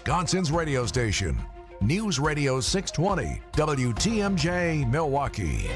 Wisconsin's radio station. News Radio 620, WTMJ, Milwaukee.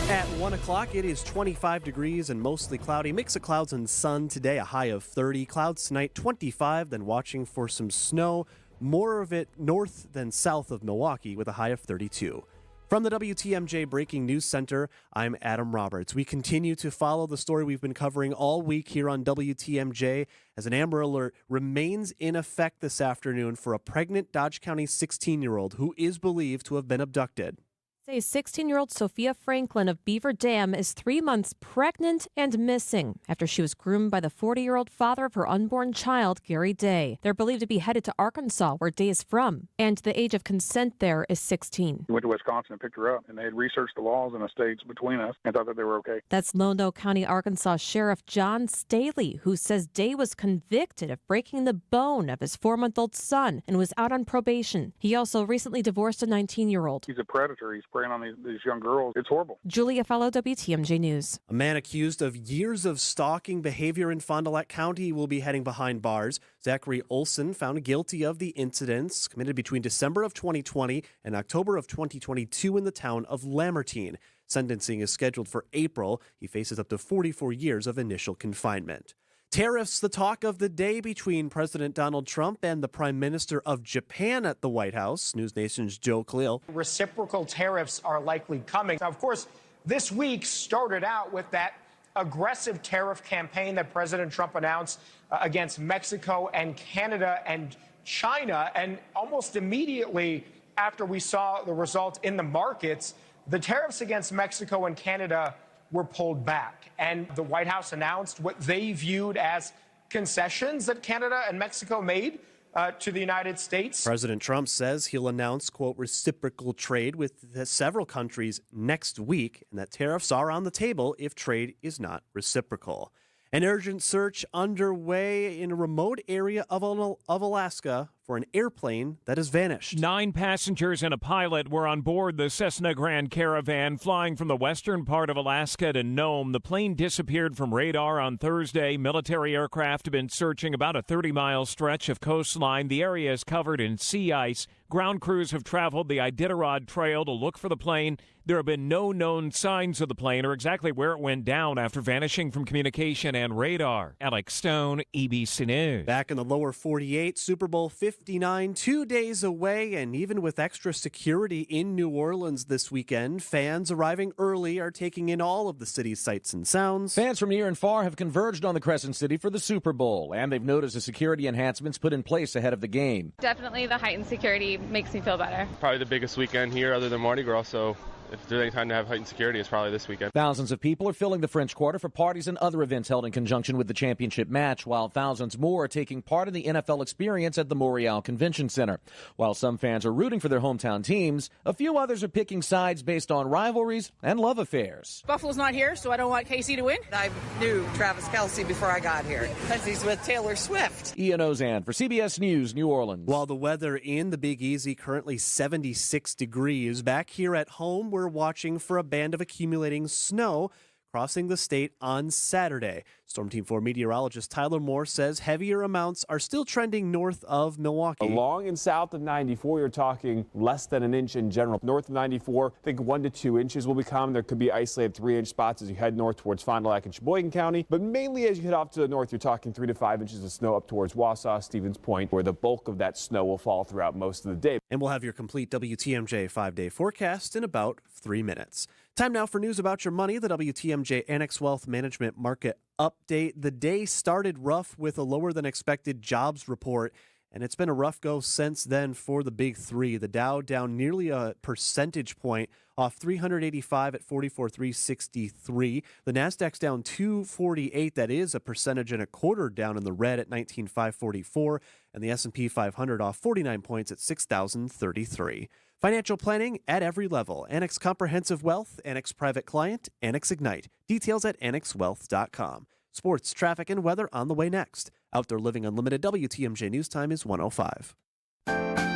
At 1 o'clock, it is 25 degrees and mostly cloudy. Mix of clouds and sun today, a high of 30. Clouds tonight, 25, then watching for some snow. More of it north than south of Milwaukee with a high of 32. From the WTMJ Breaking News Center, I'm Adam Roberts. We continue to follow the story we've been covering all week here on WTMJ as an Amber Alert remains in effect this afternoon for a pregnant Dodge County 16-year-old who is believed to have been abducted. Say 16-year-old Sophia Franklin of Beaver Dam is 3 months pregnant and missing after she was groomed by the 40-year-old father of her unborn child, Gary Day. They're believed to be headed to Arkansas, where Day is from, and the age of consent there is 16. We went to Wisconsin and picked her up, and they had researched the laws in the states between us and thought that they were okay. That's Lone Oak County, Arkansas Sheriff John Staley, who says Day was convicted of breaking the bone of his 4-month-old son and was out on probation. He also recently divorced a 19-year-old. He's a predator. He's preying on these young girls. It's horrible. Julia Fellow, WTMJ News. A man accused of years of stalking behavior in Fond du Lac County will be heading behind bars. Zachary Olson found guilty of the incidents committed between December of 2020 and October of 2022 in the town of Lamartine. Sentencing is scheduled for April. He faces up to 44 years of initial confinement. Tariffs, the talk of the day between President Donald Trump and the Prime Minister of Japan at the White House. News Nation's Joe Khalil. Reciprocal tariffs are likely coming. Now, of course, this week started out with that aggressive tariff campaign that President Trump announced against Mexico and Canada and China. And almost immediately after we saw the result in the markets, the tariffs against Mexico and Canada were pulled back. And the White House announced what they viewed as concessions that Canada and Mexico made to the United States. President Trump says he'll announce, quote, reciprocal trade with several countries next week, and that tariffs are on the table if trade is not reciprocal. An urgent search underway in a remote area of Alaska for an airplane that has vanished. 9 passengers and a pilot were on board the Cessna Grand Caravan flying from the western part of Alaska to Nome. The plane disappeared from radar on Thursday. Military aircraft have been searching about a 30-mile stretch of coastline. The area is covered in sea ice. Ground crews have traveled the Iditarod Trail to look for the plane. There have been no known signs of the plane or exactly where it went down after vanishing from communication and radar. Alex Stone, ABC News. Back in the lower 48, Super Bowl 59, 2 days away, and even with extra security in New Orleans this weekend, fans arriving early are taking in all of the city's sights and sounds. Fans from near and far have converged on the Crescent City for the Super Bowl, and they've noticed the security enhancements put in place ahead of the game. Definitely the heightened security makes me feel better. Probably the biggest weekend here other than Mardi Gras, so if there's any time to have heightened security, it's probably this weekend. Thousands of people are filling the French Quarter for parties and other events held in conjunction with the championship match, while thousands more are taking part in the NFL experience at the Montreal Convention Center. While some fans are rooting for their hometown teams, a few others are picking sides based on rivalries and love affairs. Buffalo's not here, so I don't want KC to win. I knew Travis Kelce before I got here because he's with Taylor Swift. Ian Ozan for CBS News, New Orleans. While the weather in the Big Easy currently 76 degrees, back here at home we're watching for a band of accumulating snow crossing the state on Saturday. Storm Team 4 meteorologist Tyler Moore says heavier amounts are still trending north of Milwaukee. Along and south of 94, you're talking less than an inch in general. North of 94, I think 1 to 2 inches will be common. There could be isolated 3-inch spots as you head north towards Fond du Lac and Sheboygan County. But mainly as you head off to the north, you're talking 3 to 5 inches of snow up towards Wausau, Stevens Point, where the bulk of that snow will fall throughout most of the day. And we'll have your complete WTMJ 5-day forecast in about 3 minutes. Time now for news about your money, the WTMJ Annex Wealth Management Market Update. The day started rough with a lower than expected jobs report, and it's been a rough go since then for the big three. The Dow down nearly a percentage point, off 385 at 44,363. The Nasdaq's down 248. That is a percentage and a quarter down in the red at 19,544. And the S&P 500 off 49 points at 6,033. Financial planning at every level. Annex Comprehensive Wealth, Annex Private Client, Annex Ignite. Details at annexwealth.com. Sports, traffic, and weather on the way next. Outdoor Living Unlimited WTMJ News Time is 1:05.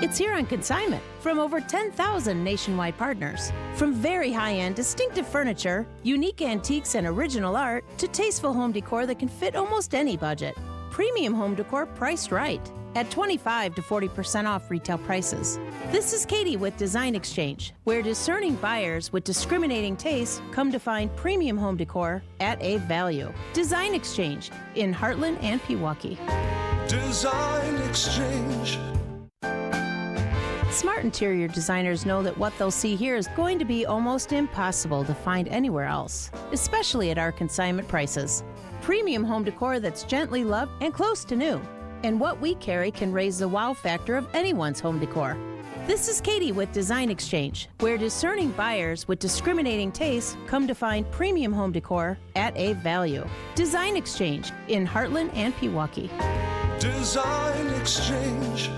It's here on consignment from over 10,000 nationwide partners. From very high-end, distinctive furniture, unique antiques, and original art, to tasteful home decor that can fit almost any budget. premium home decor priced right at 25 to 40% off retail prices. This is Katie with Design Exchange, where discerning buyers with discriminating tastes come to find premium home decor at a value. Design Exchange in Heartland and Pewaukee. Design Exchange. Smart interior designers know that what they'll see here is going to be almost impossible to find anywhere else, especially at our consignment prices. Premium home decor that's gently loved and close to new. And what we carry can raise the wow factor of anyone's home decor. This is Katie with Design Exchange, where discerning buyers with discriminating tastes come to find premium home decor at a value. Design Exchange in Heartland and Pewaukee. Design Exchange.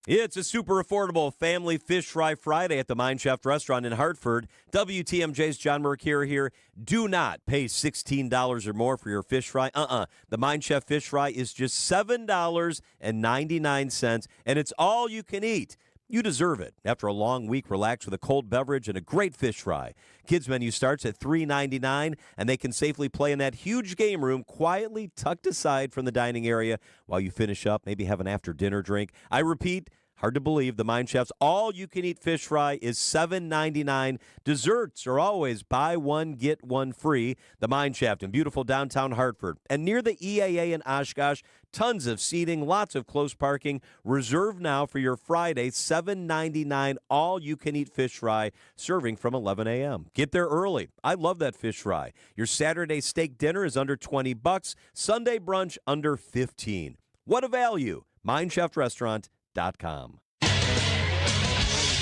It's a super affordable family fish fry Friday at the Mine Chef restaurant in Hartford. WTMJ's John Mercure here. Do not pay $16 or more for your fish fry. The Mine Chef fish fry is just $7.99, and it's all you can eat. You deserve it. After a long week, relax with a cold beverage and a great fish fry. Kids menu starts at $3.99, and they can safely play in that huge game room quietly tucked aside from the dining area while you finish up, maybe have an after-dinner drink. I repeat, hard to believe, the Mine Chef's all-you-can-eat fish fry is $7.99. Desserts are always buy one, get one free. The Mine Chef in beautiful downtown Hartford. And near the EAA in Oshkosh, tons of seating, lots of close parking. Reserve now for your Friday $7.99 all-you-can-eat fish fry, serving from 11 a.m. Get there early. I love that fish fry. Your Saturday steak dinner is under $20. Sunday brunch under $15. What a value. MineChefRestaurant.com.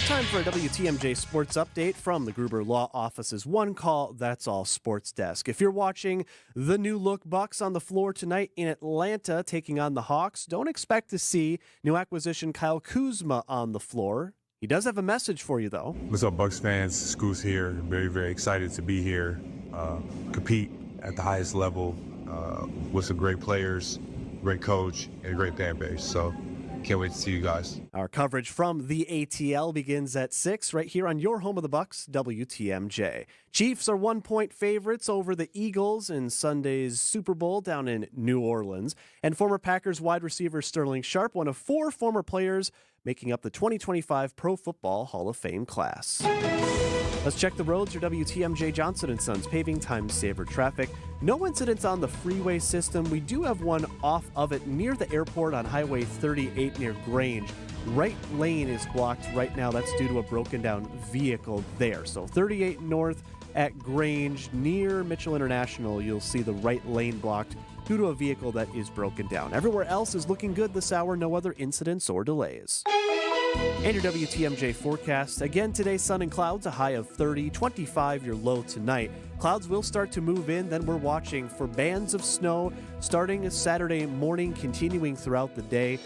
Time for a WTMJ Sports Update from the Gruber Law Office's One Call, That's All Sports Desk. If you're watching the new look Bucks on the floor tonight in Atlanta taking on the Hawks, don't expect to see new acquisition Kyle Kuzma on the floor. He does have a message for you, though. What's up, Bucks fans? Scoot's here. Very, very excited to be here, compete at the highest level with some great players, great coach, and a great fan base. So can't wait to see you guys. Our coverage from the ATL begins at 6 right here on your home of the Bucks, WTMJ. Chiefs are 1-point favorites over the Eagles in Sunday's Super Bowl down in New Orleans. And former Packers wide receiver Sterling Sharp, one of 4 former players making up the 2025 Pro Football Hall of Fame class. Let's check the roads. Your WTMJ Johnson & Sons paving time saver traffic. No incidents on the freeway system. We do have one off of it near the airport on Highway 38 near Grange. Right lane is blocked right now. That's due to a broken down vehicle there. So 38 north at Grange near Mitchell International, you'll see the right lane blocked due to a vehicle that is broken down. Everywhere else is looking good this hour. No other incidents or delays. And your WTMJ forecast. Again today, sun and clouds, a high of 30, 25 your low tonight. Clouds will start to move in, then we're watching for bands of snow starting Saturday morning, continuing throughout the day.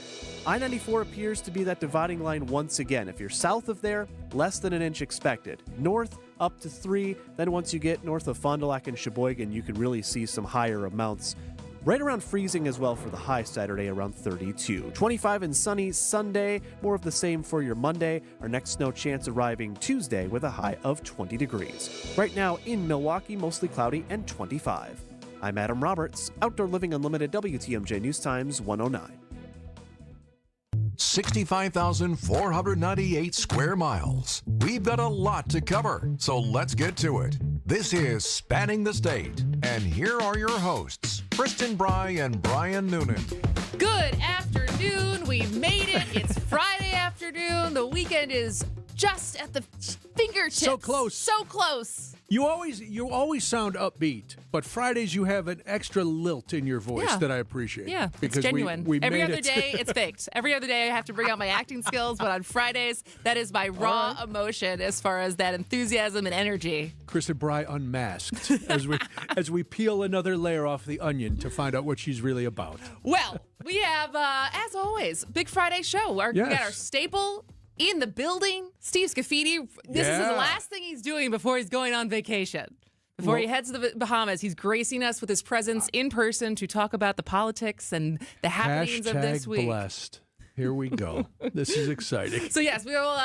I-94 appears to be that dividing line once again. If you're south of there, less than an inch expected. North, up to 3. Then once you get north of Fond du Lac and Sheboygan, you can really see some higher amounts. Right around freezing as well for the high Saturday, around 32. 25 and sunny Sunday, more of the same for your Monday. Our next snow chance arriving Tuesday with a high of 20 degrees. Right now in Milwaukee, mostly cloudy and 25. I'm Adam Roberts, Outdoor Living Unlimited, WTMJ News Times 109. 65,498 square miles. We've got a lot to cover, so let's get to it. This is Spanning the State, and here are your hosts, Kristen Bry and Brian Noonan. Good afternoon. We made it. It's Friday afternoon. The weekend is just at the fingertips. So close. So close. You always sound upbeat, but Fridays you have an extra lilt in your voice that I appreciate. Yeah, because it's genuine. we Every made other it. day, it's faked. Every other day, I have to bring out my acting skills, but on Fridays, that is my raw emotion as far as that enthusiasm and energy. Kristen Bry unmasked as we peel another layer off the onion to find out what she's really about. Well, we have, as always, Big Friday show. We got our staple in the building, Steve Scafidi. This is the last thing he's doing before he's going on vacation. Before he heads to the Bahamas, he's gracing us with his presence in person to talk about the politics and the happenings of this week. Blessed. Here we go. This is exciting. So yes, we'll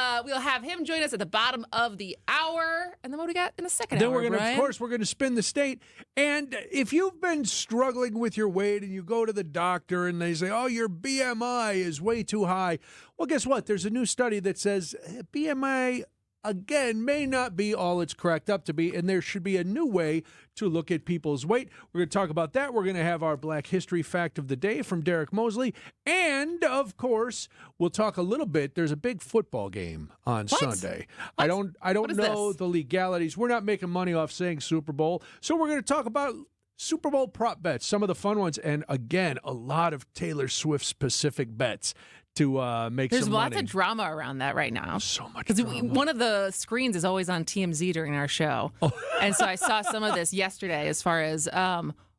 have him join us at the bottom of the hour, and then what do we got in the second Then hour? of course, we're going to spin the state. And if you've been struggling with your weight and you go to the doctor and they say, "Oh, your BMI is way too high," well, guess what? There's a new study that says BMI, again, may not be all it's cracked up to be, and there should be a new way to look at people's weight. We're going to talk about that. We're going to have our Black History Fact of the Day from Derek Mosley. And, of course, we'll talk a little bit. There's a big football game on Sunday. I don't know the legalities. We're not making money off saying Super Bowl. So we're going to talk about Super Bowl prop bets, some of the fun ones, and, again, a lot of Taylor Swift-specific bets to make There's some money. lots of drama around that right now. So much Because drama. one of the screens is always on TMZ during our show. And so I saw some of this yesterday as far as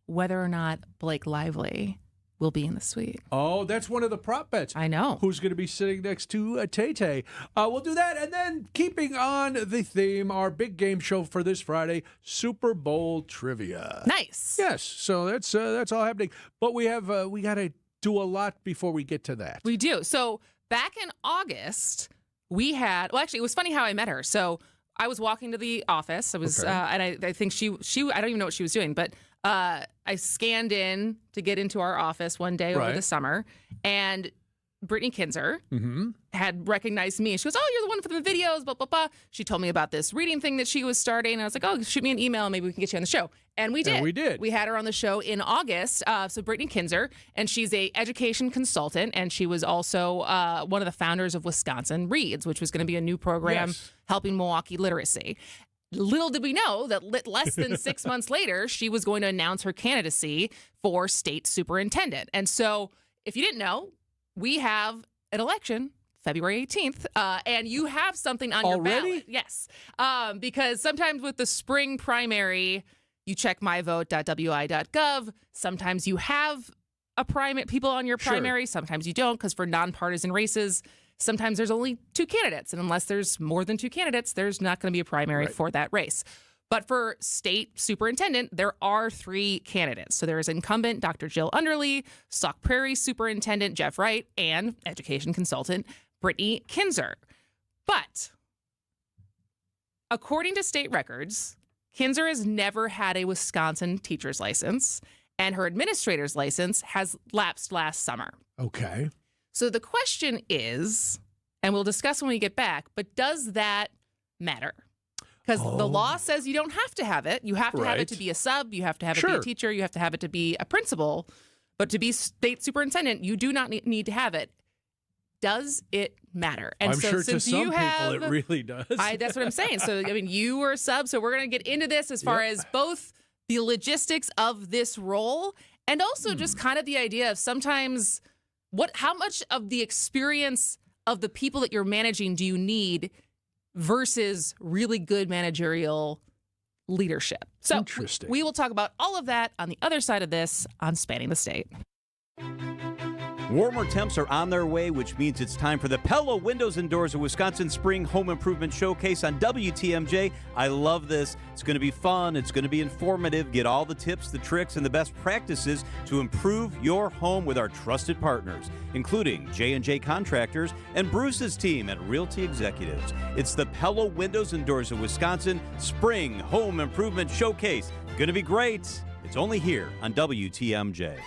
whether or not Blake Lively will be in the suite. Oh, that's one of the prop bets. I know. Who's going to be sitting next to Tay-Tay. We'll do that. And then keeping on the theme, our big game show for this Friday, Super Bowl trivia. Nice. Yes. So that's all happening. But we got to do a lot before we get to that. We do. So back in August, we had, well, actually, it was funny how I met her. So I was walking to the office. I was, and I think she, I don't even know what she was doing, but I scanned in to get into our office one day over the summer, and Brittany Kinzer had recognized me. She goes, "Oh, you're the one from the videos, blah, blah, blah." She told me about this reading thing that she was starting. And I was like, "Oh, shoot me an email. Maybe we can get you on the show." And we did. And we did. We had her on the show in August. So Brittany Kinzer, and she's a education consultant, and she was also one of the founders of Wisconsin Reads, which was going to be a new program helping Milwaukee literacy. Little did we know that less than 6 months later, she was going to announce her candidacy for state superintendent. And so if you didn't know, we have an election February 18th, and you have something on your ballot. Yes, because sometimes with the spring primary, you check myvote.wi.gov. Sometimes you have people on your primary. Sometimes you don't, because for nonpartisan races, sometimes there's only 2 candidates. And unless there's more than 2 candidates, there's not going to be a primary for that race. But for state superintendent, there are 3 candidates. So there is incumbent Dr. Jill Underly, Sauk Prairie superintendent Jeff Wright, and education consultant Brittany Kinzer. But according to state records, Kinzer has never had a Wisconsin teacher's license, and her administrator's license has lapsed last summer. Okay. So the question is, and we'll discuss when we get back, but does that matter? Because the law says you don't have to have it. You have to have it to be a sub. You have to have it to be a teacher. You have to have it to be a principal. But to be state superintendent, you do not need to have it. Does it matter? And I'm so sure since to some you have, people it really does. That's what I'm saying. So, I mean, you were a sub. So we're going to get into this as far as both the logistics of this role and also just kind of the idea of sometimes how much of the experience of the people that you're managing do you need versus really good managerial leadership. So interesting. We will talk about all of that on the other side of this on Spanning the State. Warmer temps are on their way, which means it's time for the Pella Windows and Doors of Wisconsin Spring Home Improvement Showcase on WTMJ. I love this. It's going to be fun. It's going to be informative. Get all the tips, the tricks, and the best practices to improve your home with our trusted partners, including J&J Contractors and Bruce's team at Realty Executives. It's the Pella Windows and Doors of Wisconsin Spring Home Improvement Showcase. Going to be great. It's only here on WTMJ.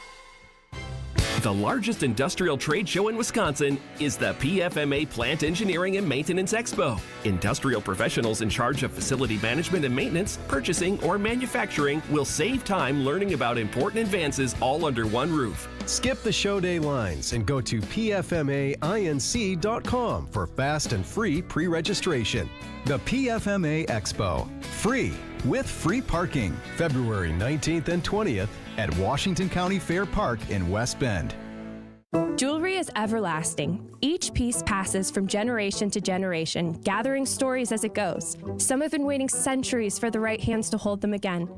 The largest industrial trade show in Wisconsin is the PFMA Plant Engineering and Maintenance Expo. Industrial professionals in charge of facility management and maintenance, purchasing, or manufacturing will save time learning about important advances all under one roof. Skip the show day lines and go to pfmainc.com for fast and free pre-registration. The PFMA Expo. Free with free parking. February 19th and 20th at Washington County Fair Park in West Bend. Jewelry is everlasting. Each piece passes from generation to generation, gathering stories as it goes. Some have been waiting centuries for the right hands to hold them again.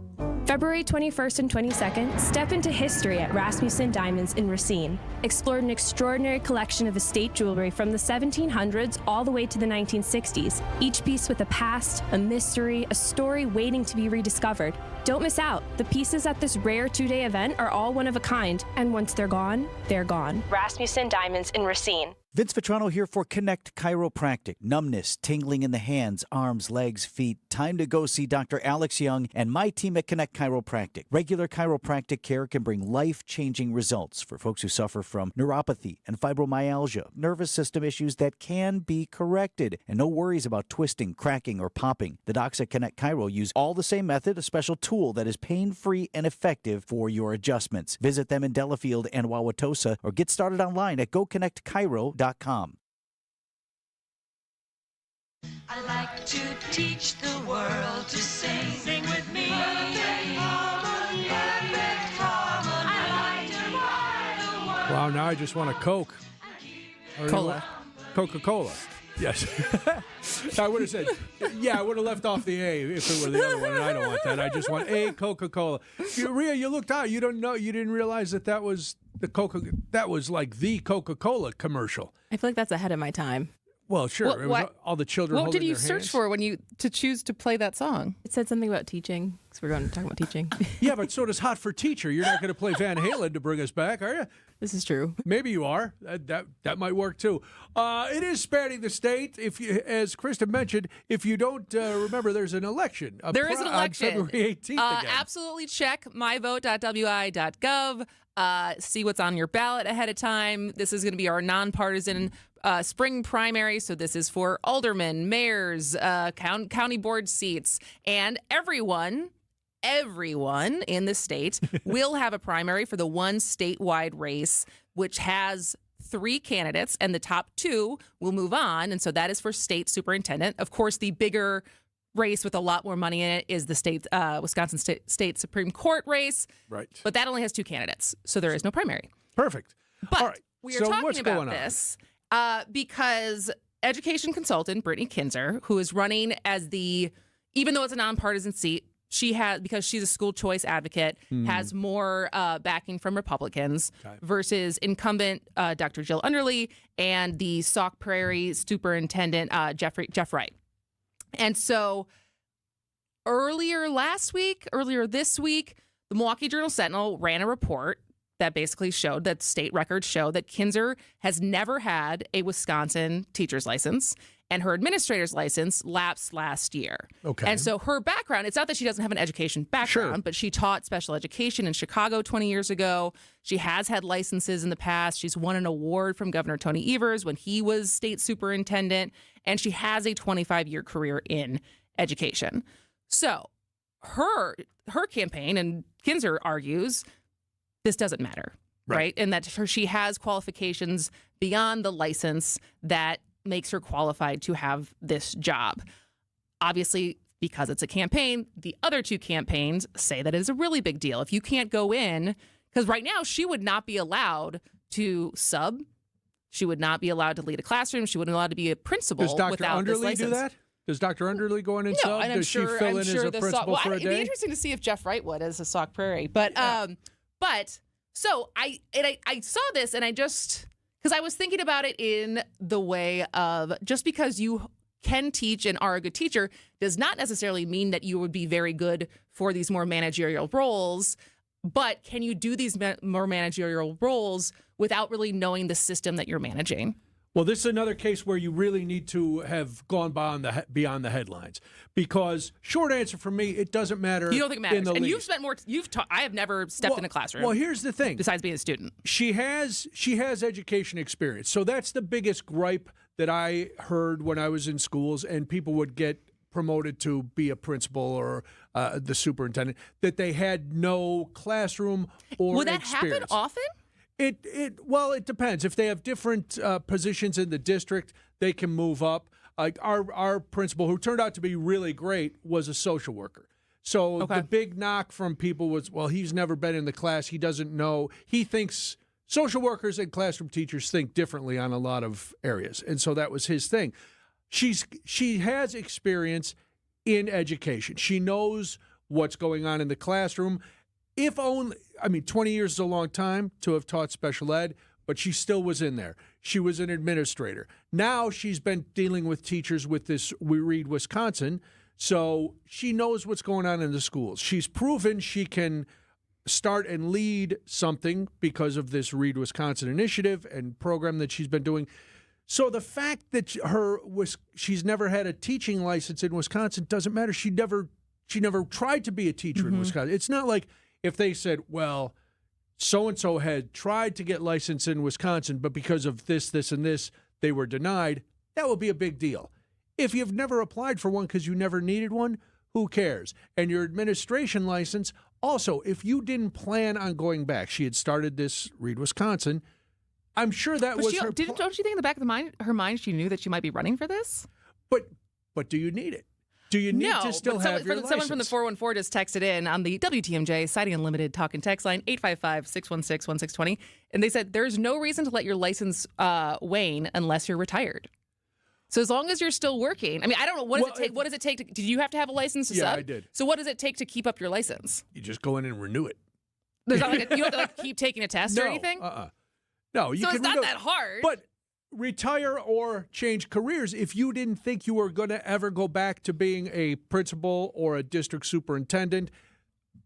February 21st and 22nd, step into history at Rasmussen Diamonds in Racine. Explore an extraordinary collection of estate jewelry from the 1700s all the way to the 1960s. Each piece with a past, a mystery, a story waiting to be rediscovered. Don't miss out. The pieces at this rare 2-day event are all one of a kind, and once they're gone, they're gone. Rasmussen Diamonds in Racine. Vince Vitrano here for Connect Chiropractic. Numbness, tingling in the hands, arms, legs, feet. Time to go see Dr. Alex Young and my team at Connect Chiropractic. Regular chiropractic care can bring life-changing results for folks who suffer from neuropathy and fibromyalgia, nervous system issues that can be corrected. And no worries about twisting, cracking, or popping. The docs at Connect Chiro use all the same method, a special tool that is pain-free and effective for your adjustments. Visit them in Delafield and Wauwatosa or get started online at GoConnectChiro.com. I like to teach the world to sing. Sing with me. Perfect harmony. Perfect harmony. Wow, now I just want a Coke. Cola. Coca-Cola. Yes. I would have said, yeah, I would have left off the A if it were the other one, and I don't want that. I just want a Coca-Cola. Rhea, you looked out. You didn't realize that was that was like the Coca-Cola commercial. I feel like that's ahead of my time. Well, sure. What- it was what- all the children What holding did you their search hands. for when you to choose to play that song? It said something about teaching, because we're going to talk about teaching. Yeah, but so does Hot for Teacher. You're not going to play Van Halen to bring us back, are you? This is true. Maybe you are. That might work too. It is spanning the state. If you, as Krista mentioned, if you don't remember, there's an election. There is an election. On February 18th again. Absolutely check myvote.wi.gov. See what's on your ballot ahead of time. This is going to be our nonpartisan spring primary. So this is for aldermen, mayors, county board seats, and everyone in the state will have a primary for the one statewide race, which has 3 candidates, and the top 2 will move on. And so that is for state superintendent. Of course, the bigger race with a lot more money in it is the Wisconsin State Supreme Court race. Right. But that only has 2 candidates, so there is no primary. Perfect. But All right. we are So talking what's about going on? this because education consultant Brittany Kinzer, who is running as even though it's a nonpartisan seat, because she's a school choice advocate, has more backing from Republicans versus incumbent Dr. Jill Underly and the Sauk Prairie superintendent Jeff Wright. And so earlier this week, the Milwaukee Journal-Sentinel ran a report that basically showed that state records show that Kinzer has never had a Wisconsin teacher's license, and her administrator's license lapsed last year. Okay. And so her background, it's not that she doesn't have an education background, but she taught special education in Chicago 20 years ago. She has had licenses in the past. She's won an award from Governor Tony Evers when he was state superintendent, and she has a 25-year career in education. So her campaign, and Kinzer argues, this doesn't matter, right? And that she has qualifications beyond the license that makes her qualified to have this job. Obviously, because it's a campaign, the other 2 campaigns say that it is a really big deal. If you can't go in, because right now she would not be allowed to sub. She would not be allowed to lead a classroom. She wouldn't be allowed to be a principal Does Dr. without this Underly license. do that? Does Dr. Underly go in and sub? And Does she fill in as a principal for a It'd be day? interesting to see if Jeff Wright would as a Sauk Prairie. But so I saw this and I just, because I was thinking about it in the way of just because you can teach and are a good teacher does not necessarily mean that you would be very good for these more managerial roles. But can you do these more managerial roles without really knowing the system that you're managing? Well, this is another case where you really need to have gone beyond the headlines, because short answer for me, it doesn't matter. You don't think it matters? in the And least. you've spent more. I have never stepped in a classroom. Well, here's the thing. Besides being a student, she has education experience, so that's the biggest gripe that I heard when I was in schools, and people would get promoted to be a principal or the superintendent, that they had no classroom or would that experience. happen often? It depends. If they have different positions in the district, they can move up. Like our principal, who turned out to be really great, was a social worker. So the big knock from people was, well, he's never been in the class. He doesn't know. He thinks social workers and classroom teachers think differently on a lot of areas. And so that was his thing. She has experience in education. She knows what's going on in the classroom. 20 years is a long time to have taught special ed, but she still was in there. She was an administrator. Now she's been dealing with teachers with this We Read Wisconsin, so she knows what's going on in the schools. She's proven she can start and lead something because of this Read Wisconsin initiative and program that she's been doing. So the fact that she's never had a teaching license in Wisconsin doesn't matter. She never tried to be a teacher in Wisconsin. It's not like if they said, well, so-and-so had tried to get licensed in Wisconsin, but because of this, this, and this, they were denied. That would be a big deal. If you've never applied for one because you never needed one, who cares? And your administration license, also, if you didn't plan on going back, she had started this Read Wisconsin, I'm sure that was her don't you think in the back of her mind she knew that she might be running for this? But do you need it? Do you need to still have your license? Someone from the 414 just texted in on the WTMJ Siding Unlimited talk and text line 855-616-1620, and they said there's no reason to let your license wane unless you're retired. So as long as you're still working, I mean, I don't know, what does it take? Did you have to have a license to sub? Yeah, I did. So what does it take to keep up your license? You just go in and renew it. There's not you have to keep taking a test or anything? No, you so can it's not that hard. But retire or change careers if you didn't think you were going to ever go back to being a principal or a district superintendent,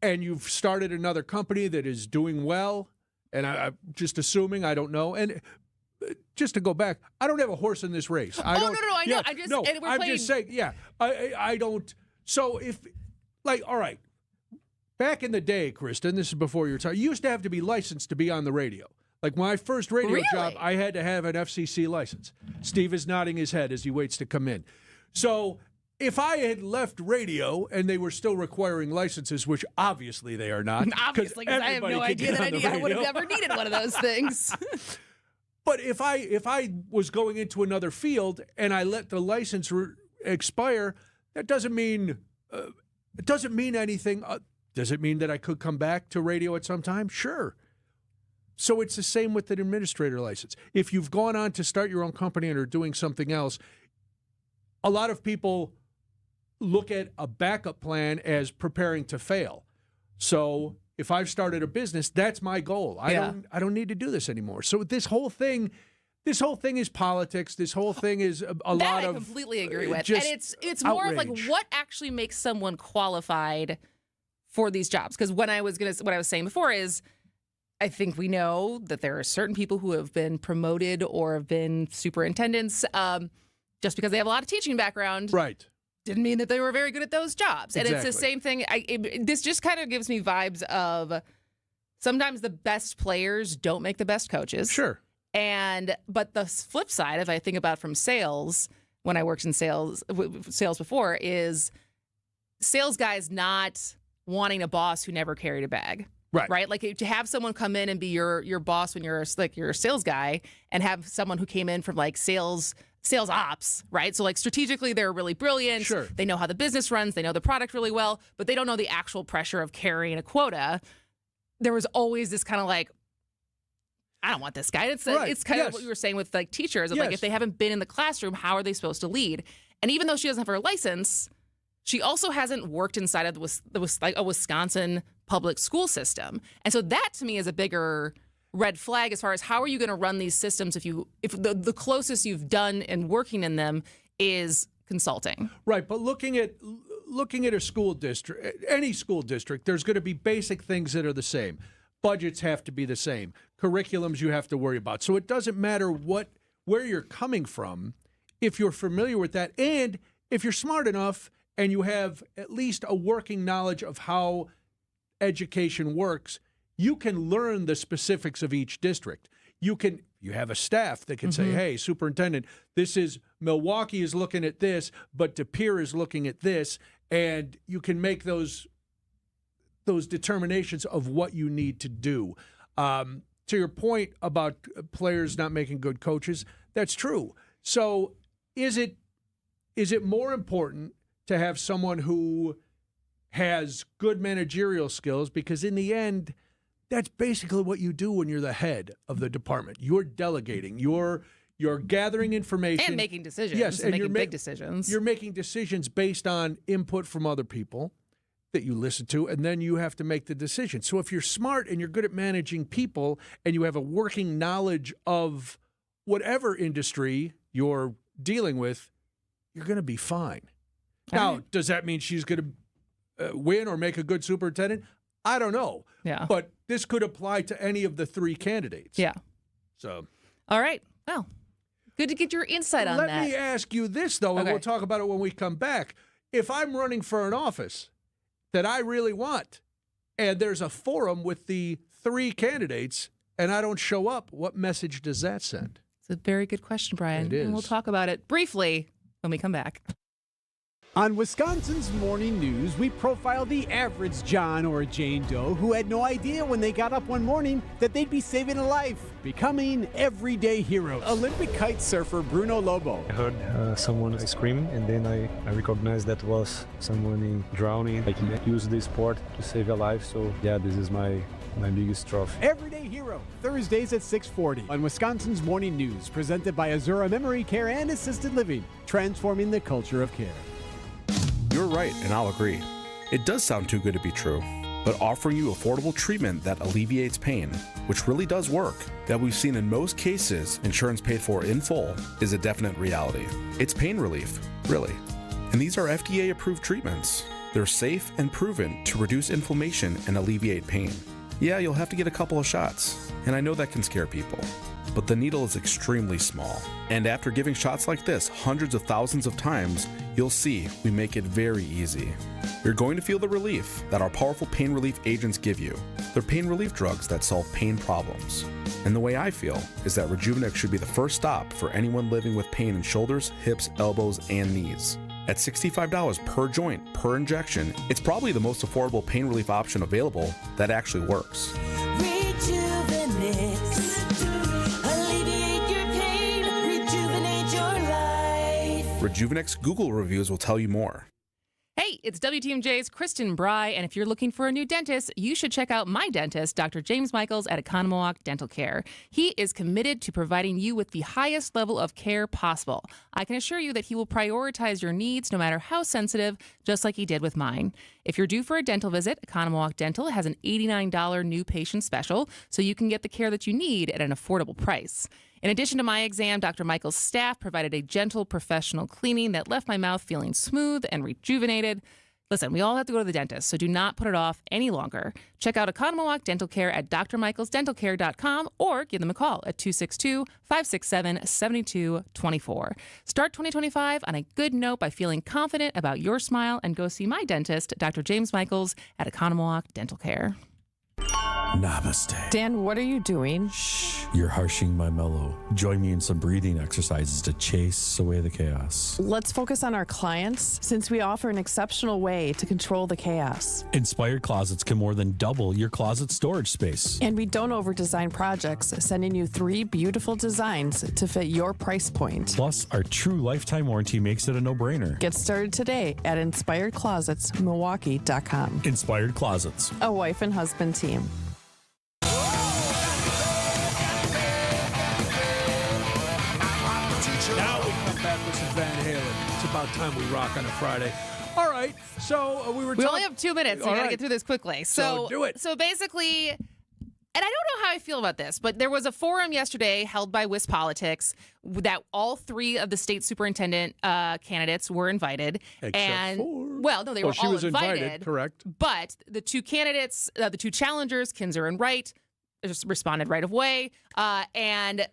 and you've started another company that is doing well, and I'm just assuming, I don't know, and just to go back, I don't have a horse in this race. No, I know. I'm just saying, I don't. So if, all right, back in the day, Kristen, this is before your time, you used to have to be licensed to be on the radio. Like my first radio job, I had to have an FCC license. Steve is nodding his head as he waits to come in. So if I had left radio and they were still requiring licenses, which obviously they are not. Obviously, because I have no idea that I would have ever needed one of those things. But if I was going into another field and I let the license expire, that doesn't mean anything. Does it mean that I could come back to radio at some time? Sure. So it's the same with an administrator license. If you've gone on to start your own company and are doing something else, a lot of people look at a backup plan as preparing to fail. So if I've started a business, that's my goal. I don't need to do this anymore. So this whole thing is politics. This whole thing is a lot of. That I completely agree with. And it's more of like what actually makes someone qualified for these jobs. Because what I was saying before is, I think we know that there are certain people who have been promoted or have been superintendents just because they have a lot of teaching background. Right. Didn't mean that they were very good at those jobs. Exactly. And it's the same thing. This just kind of gives me vibes of sometimes the best players don't make the best coaches. Sure. But the flip side, if I think about from sales, when I worked in sales before, is sales guys not wanting a boss who never carried a bag. Right. Like to have someone come in and be your boss when you're a sales guy, and have someone who came in from like sales ops, right? So like strategically they're really brilliant. Sure. They know how the business runs, they know the product really well, but they don't know the actual pressure of carrying a quota. There was always this kind of like, I don't want this guy. It's kind of what you were saying with like teachers of like, if they haven't been in the classroom, how are they supposed to lead? And even though she doesn't have her license, she also hasn't worked inside of a Wisconsin public school system. And so that to me is a bigger red flag as far as how are you going to run these systems if the closest you've done and working in them is consulting. Right, but looking at a school district, any school district, there's going to be basic things that are the same. Budgets have to be the same. Curriculums you have to worry about. So it doesn't matter where you're coming from if you're familiar with that, and if you're smart enough and you have at least a working knowledge of how education works, you can learn the specifics of each district. You have a staff that can say, hey, superintendent, this is Milwaukee is looking at this, but De Pere is looking at this, and you can make those determinations of what you need to do. To your point about players not making good coaches, that's true. So is it more important to have someone who has good managerial skills? Because in the end, that's basically what you do when you're the head of the department. You're delegating. You're gathering information. And making decisions. Yes, and making big decisions. You're making decisions based on input from other people that you listen to, and then you have to make the decision. So if you're smart and you're good at managing people and you have a working knowledge of whatever industry you're dealing with, you're going to be fine. Now, does that mean she's going to win or make a good superintendent? I don't know. Yeah. But this could apply to any of the three candidates. Yeah. So. All right. Well, Good to get your insight on that. Let me ask you this, though, and we'll talk about it when we come back. If I'm running for an office that I really want, and there's a forum with the 3 candidates, and I don't show up, what message does that send? It's a very good question, Brian. It is. And we'll talk about it briefly when we come back. On Wisconsin's Morning News, we profile the average John or Jane Doe who had no idea when they got up one morning that they'd be saving a life, becoming everyday heroes. Olympic kite surfer Bruno Lobo. I heard someone scream, and then I recognized that was someone drowning. I can use this sport to save a life, so yeah, this is my biggest trophy. Everyday Hero, Thursdays at 6:40 on Wisconsin's Morning News, presented by Azura Memory Care and Assisted Living, transforming the culture of care. You're right, and I'll agree. It does sound too good to be true, but offering you affordable treatment that alleviates pain, which really does work, that we've seen in most cases insurance paid for in full, is a definite reality. It's pain relief, really. And these are FDA-approved treatments. They're safe and proven to reduce inflammation and alleviate pain. Yeah, you'll have to get a couple of shots, and I know that can scare people. But the needle is extremely small. And after giving shots like this hundreds of thousands of times, you'll see we make it very easy. You're going to feel the relief that our powerful pain relief agents give you. They're pain relief drugs that solve pain problems. And the way I feel is that Rejuvenex should be the first stop for anyone living with pain in shoulders, hips, elbows, and knees. At $65 per joint, per injection, it's probably the most affordable pain relief option available that actually works. Rejuvenex Google reviews will tell you more. Hey, it's WTMJ's Kristen Bry, and if you're looking for a new dentist, you should check out my dentist, Dr. James Michaels at Economowalk Dental Care. He is committed to providing you with the highest level of care possible. I can assure you that he will prioritize your needs no matter how sensitive, just like he did with mine. If you're due for a dental visit, Economowalk Dental has an $89 new patient special, so you can get the care that you need at an affordable price. In addition to my exam, Dr. Michael's staff provided a gentle, professional cleaning that left my mouth feeling smooth and rejuvenated. Listen, we all have to go to the dentist, so do not put it off any longer. Check out Economowalk Dental Care at drmichaelsdentalcare.com or give them a call at 262-567-7224. Start 2025 on a good note by feeling confident about your smile and go see my dentist, Dr. James Michaels at Economowalk Dental Care. Namaste. Dan, what are you doing? Shh, you're harshing my mellow. Join me in some breathing exercises to chase away the chaos. Let's focus on our clients since we offer an exceptional way to control the chaos. Inspired Closets can more than double your closet storage space. And we don't over-design projects, sending you 3 beautiful designs to fit your price point. Plus, our true lifetime warranty makes it a no-brainer. Get started today at InspiredClosetsMilwaukee.com. Inspired Closets. A wife and husband team. Now we come back with some Van Halen. It's about time we rock on a Friday. All right, so we only have 2 minutes. So we got to get through this quickly. So do it. So basically, and I don't know how I feel about this, but there was a forum yesterday held by WisPolitics that all 3 of the state superintendent candidates were invited. Except for... Well, no, they were she all was invited. Correct. But the 2 candidates, the 2 challengers, Kinzer and Wright, just responded right away. And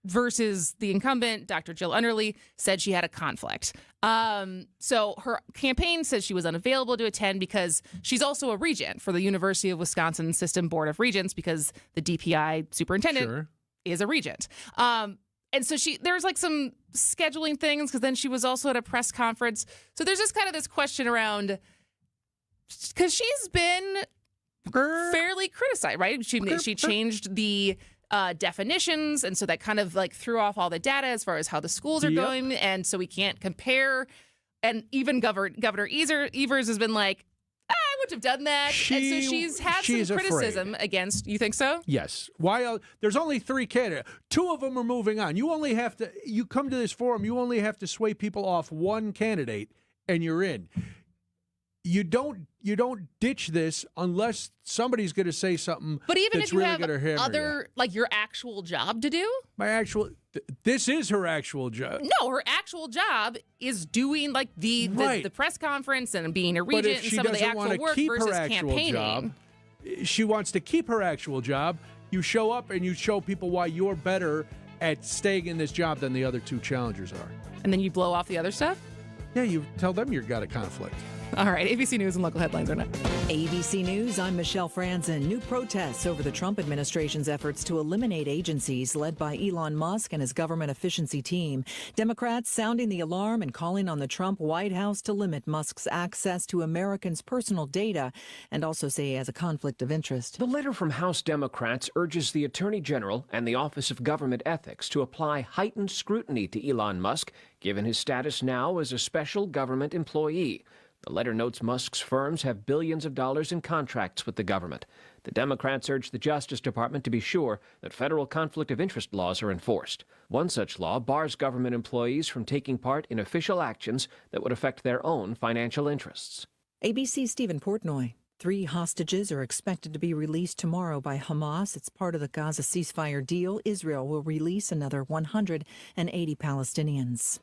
versus the incumbent, Dr. Jill Underly, said she had a conflict. So her campaign says she was unavailable to attend because she's also a regent for the University of Wisconsin System Board of Regents because the DPI superintendent is a regent. And so there's like some scheduling things because then she was also at a press conference. So there's just kind of this question around, because she's been fairly criticized, right? She changed the definitions, and so that kind of like threw off all the data as far as how the schools are going, and so we can't compare. And even Governor Evers has been like, I wouldn't have done that. And so she's had some criticism against. You think so? Yes. Why? There's only 3 candidates. 2 of them are moving on. You come to this forum, you only have to sway people off 1 candidate, and you're in. You don't ditch this unless somebody's going to say something. But even that's if you really have gonna hammer other, like your actual job to do. This is her actual job. No, her actual job is doing like the press conference and being a regent and some of the actual work versus campaigning. Job, she wants to keep her actual job. You show up and you show people why you're better at staying in this job than the other two challengers are. And then you blow off the other stuff? Yeah, you tell them you've got a conflict. All right, ABC News and local headlines are next. ABC News, I'm Michelle Franzen. New protests over the Trump administration's efforts to eliminate agencies led by Elon Musk and his government efficiency team. Democrats sounding the alarm and calling on the Trump White House to limit Musk's access to Americans' personal data and also say he has a conflict of interest. The letter from House Democrats urges the Attorney General and the Office of Government Ethics to apply heightened scrutiny to Elon Musk, given his status now as a special government employee. The letter notes Musk's firms have billions of dollars in contracts with the government. The Democrats urge the Justice Department to be sure that federal conflict of interest laws are enforced. One such law bars government employees from taking part in official actions that would affect their own financial interests. ABC's Stephen Portnoy. 3 hostages are expected to be released tomorrow by Hamas. It's part of the Gaza ceasefire deal. Israel will release another 180 Palestinians.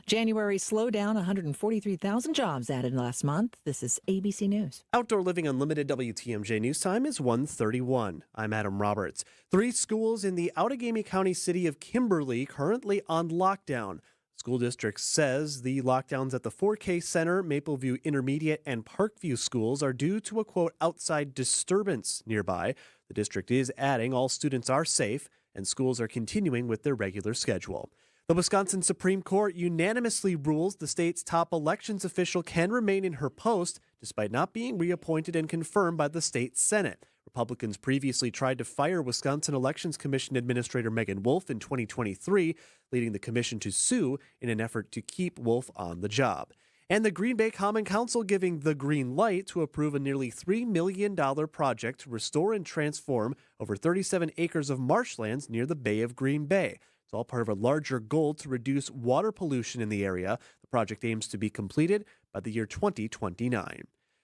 January slowdown, 143,000 jobs added last month. This is ABC News. Outdoor Living Unlimited WTMJ News Time is 1:31. I'm Adam Roberts. 3 schools in the Outagamie County city of Kimberly currently on lockdown. School district says the lockdowns at the 4K Center, Mapleview Intermediate, and Parkview schools are due to a, quote, outside disturbance nearby. The district is adding all students are safe and schools are continuing with their regular schedule. The Wisconsin Supreme Court unanimously rules the state's top elections official can remain in her post despite not being reappointed and confirmed by the state Senate. Republicans previously tried to fire Wisconsin Elections Commission Administrator Megan Wolf in 2023, leading the commission to sue in an effort to keep Wolf on the job. And the Green Bay Common Council giving the green light to approve a nearly $3 million project to restore and transform over 37 acres of marshlands near the Bay of Green Bay. It's all part of a larger goal to reduce water pollution in the area. The project aims to be completed by the year 2029.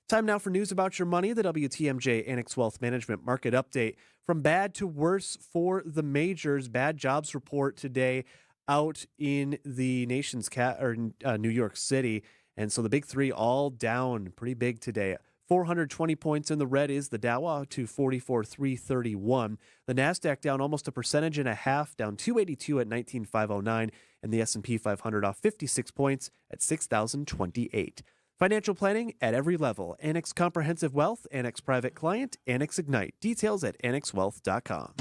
Time now for news about your money, the WTMJ Annex Wealth Management Market Update. From bad to worse for the majors, bad jobs report today out in the nation's New York City. And so the big 3 all down pretty big today. 420 points in the red is the Dow to 44,331. The Nasdaq down almost 1.5%, down 282 at 19,509, and the S&P 500 off 56 points at 6,028. Financial planning at every level. Annex Comprehensive Wealth, Annex Private Client, Annex Ignite. Details at annexwealth.com.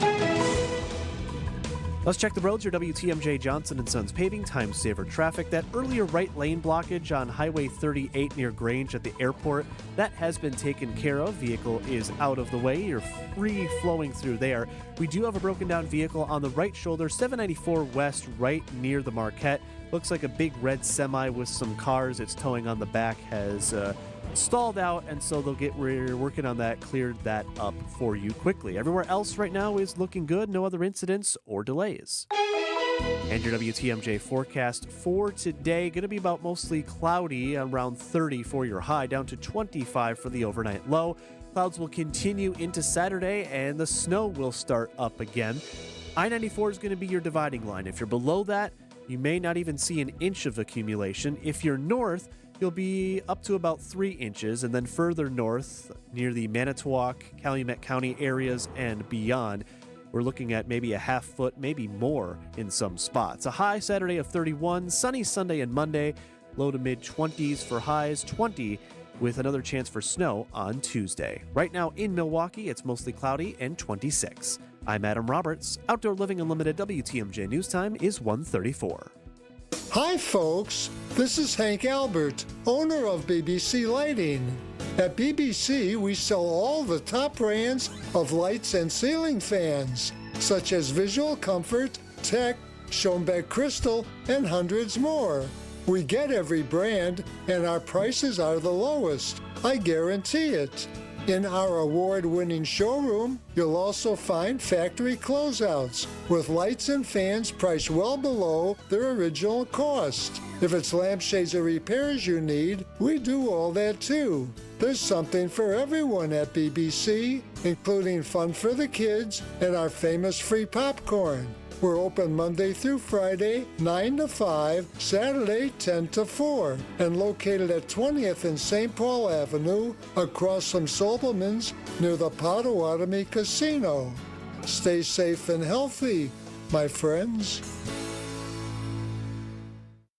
Let's check the roads. Your WTMJ Johnson & Sons Paving Time Saver traffic. That earlier right lane blockage on Highway 38 near Grange at the airport, that has been taken care of. Vehicle is out of the way. You're free flowing through there. We do have a broken down vehicle on the right shoulder, 794 West, right near the Marquette. Looks like a big red semi with some cars it's towing on the back has stalled out, and so we're working on that, cleared that up for you quickly. Everywhere else right now is looking good. No other incidents or delays. And your WTMJ forecast for today, going to be about mostly cloudy, around 30 for your high, down to 25 for the overnight low. Clouds will continue into Saturday, and the snow will start up again. I-94 is going to be your dividing line. If you're below that, you may not even see an inch of accumulation. If you're north, you'll be up to about 3 inches, and then further north near the Manitowoc, Calumet County areas and beyond, we're looking at maybe a half foot, maybe more in some spots. A high Saturday of 31, sunny Sunday and Monday, low to mid 20s for highs, 20 with another chance for snow on Tuesday. Right now in Milwaukee, it's mostly cloudy and 26. I'm Adam Roberts. Outdoor Living Unlimited WTMJ News Time is 1:34. Hi folks, this is Hank Albert, owner of BBC Lighting. At BBC, we sell all the top brands of lights and ceiling fans, such as Visual Comfort, Tech, Schoenbeck Crystal, and hundreds more. We get every brand, and our prices are the lowest. I guarantee it. In our award-winning showroom, you'll also find factory closeouts with lights and fans priced well below their original cost. If it's lampshades or repairs you need, we do all that too. There's something for everyone at BBC, including fun for the kids and our famous free popcorn. We're open Monday through Friday, 9 to 5, Saturday, 10 to 4, and located at 20th and St. Paul Avenue, across from Sobelman's, near the Potawatomi Casino. Stay safe and healthy. my friends.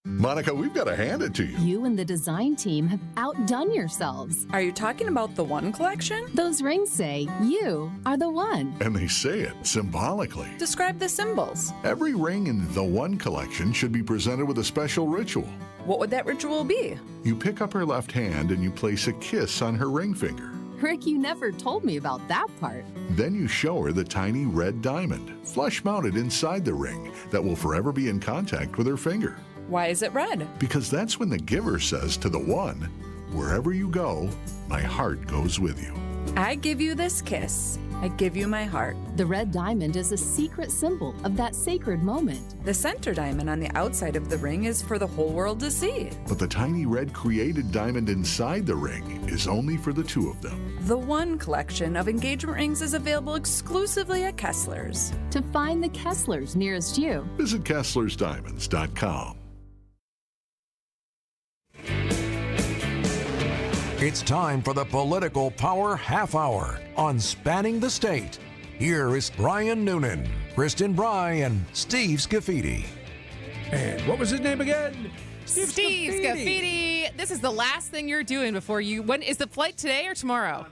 Monica, we've got to hand it to you. You and the design team have outdone yourselves. Are you talking about the One Collection? Those rings say you are the one. And they say it symbolically. Describe the symbols. Every ring in the One Collection should be presented with a special ritual. What would that ritual be? You pick up her left hand and you place a kiss on her ring finger. Rick, you never told me about that part. Then you show her the tiny red diamond, flush mounted inside the ring, that will forever be in contact with her finger. Why is it red? Because that's when the giver says to the one, wherever you go, my heart goes with you. I give you this kiss. I give you my heart. The red diamond is a secret symbol of that sacred moment. The center diamond on the outside of the ring is for the whole world to see. But the tiny red created diamond inside the ring is only for the two of them. The One Collection of engagement rings is available exclusively at Kessler's. To find the Kesslers nearest you, visit KesslersDiamonds.com. It's time for the Political Power Half Hour on Spanning the State. Here is Brian Noonan, Kristen Bry, and Steve Scafidi. And what was his name again? Steve Scafidi. This is the last thing you're doing before you. When is the flight, today or tomorrow?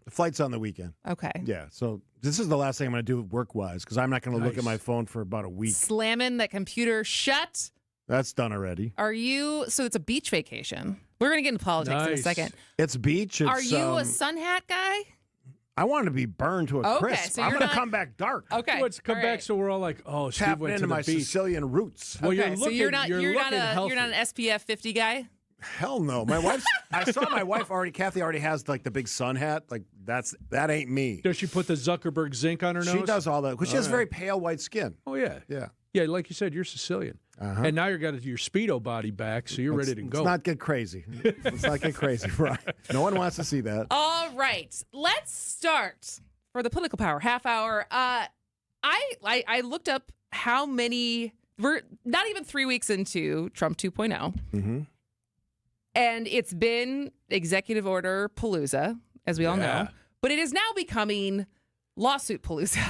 The flight's on the weekend. Okay. Yeah, so this is the last thing I'm going to do work-wise because I'm not going to look at my phone for about a week. Slamming that computer shut. That's done already. Are you? So it's a beach vacation. We're going to get into politics in a second. It's beach. Are you a sun hat guy? I want to be burned to a crisp. So I'm you're going to not- come back dark. Okay. Let's come back so we're all like, oh, Steve Tap went into to the my beach. Sicilian roots. Well, Okay, so you're not looking an SPF 50 guy. Hell no. My wife's. I saw my wife already. Kathy already has like the big sun hat. Like that ain't me. Does she put the Zuckerberg zinc on her nose? She does all that because she has All very right. pale white skin. Oh yeah, Yeah. yeah. Like you said, you're Sicilian, and now you got your Speedo body back, so you're ready to go. Let's not get crazy. Let's not get crazy, right? No one wants to see that. All right, let's start for the Political Power Half Hour. I looked up how many. We're not even 3 weeks into Trump 2.0. Mm-hmm. And it's been executive order palooza, as we all know. But it is now becoming lawsuit palooza.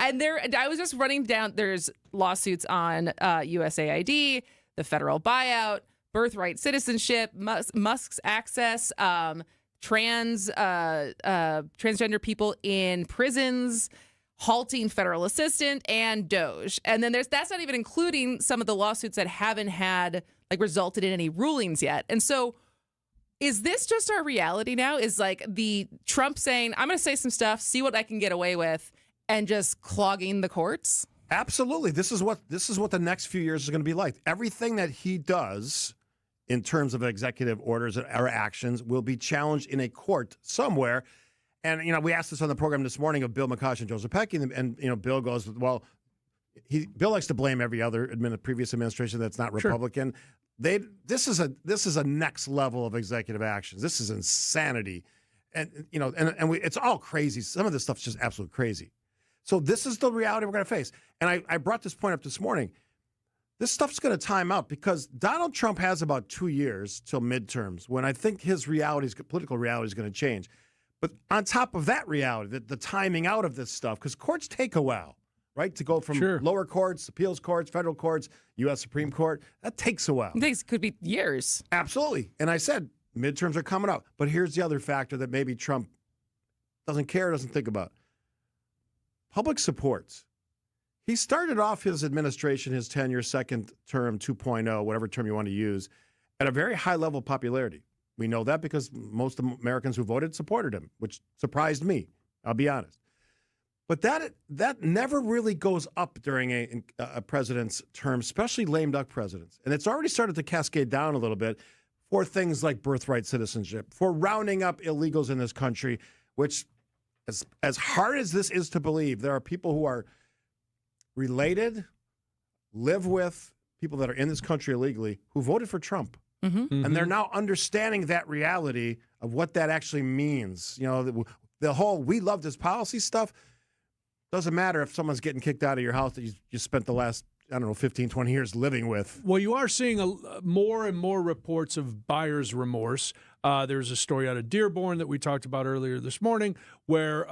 And I was just running down, there's lawsuits on USAID, the federal buyout, birthright citizenship, Musk's access, transgender people in prisons, halting federal assistant, and DOJ. And then that's not even including some of the lawsuits that haven't resulted in any rulings yet. And so is this just our reality now? Is like the Trump saying, I'm going to say some stuff, see what I can get away with, and just clogging the courts? Absolutely. This is what the next few years is going to be like. Everything that he does in terms of executive orders or actions will be challenged in a court somewhere. And, we asked this on the program this morning of Bill McCosh and Joseph Peck, and Bill goes, well, Bill likes to blame every other previous administration that's not Republican. Sure. This is a next level of executive actions. This is insanity. And, it's all crazy. Some of this stuff's just absolute crazy. So this is the reality we're going to face. And I brought this point up this morning. This stuff's going to time out because Donald Trump has about 2 years till midterms when I think his political reality is going to change. But on top of that reality, the timing out of this stuff, because courts take a while, right? To go from lower courts, appeals courts, federal courts, U.S. Supreme Court, that takes a while. I think it could be years. Absolutely. And I said midterms are coming up. But here's the other factor that maybe Trump doesn't care, doesn't think about. Public supports. He started off his administration, his tenure, second term, 2.0, whatever term you want to use, at a very high level of popularity. We know that because most Americans who voted supported him, which surprised me, I'll be honest. But that never really goes up during a president's term, especially lame duck presidents. And it's already started to cascade down a little bit for things like birthright citizenship, for rounding up illegals in this country, which, as hard as this is to believe, there are people who are related, live with people that are in this country illegally who voted for Trump. Mm-hmm. Mm-hmm. And they're now understanding that reality of what that actually means. The whole we love this policy stuff doesn't matter if someone's getting kicked out of your house that you spent the last 15, 20 years living with. Well, you are seeing more and more reports of buyer's remorse. There's a story out of Dearborn that we talked about earlier this morning where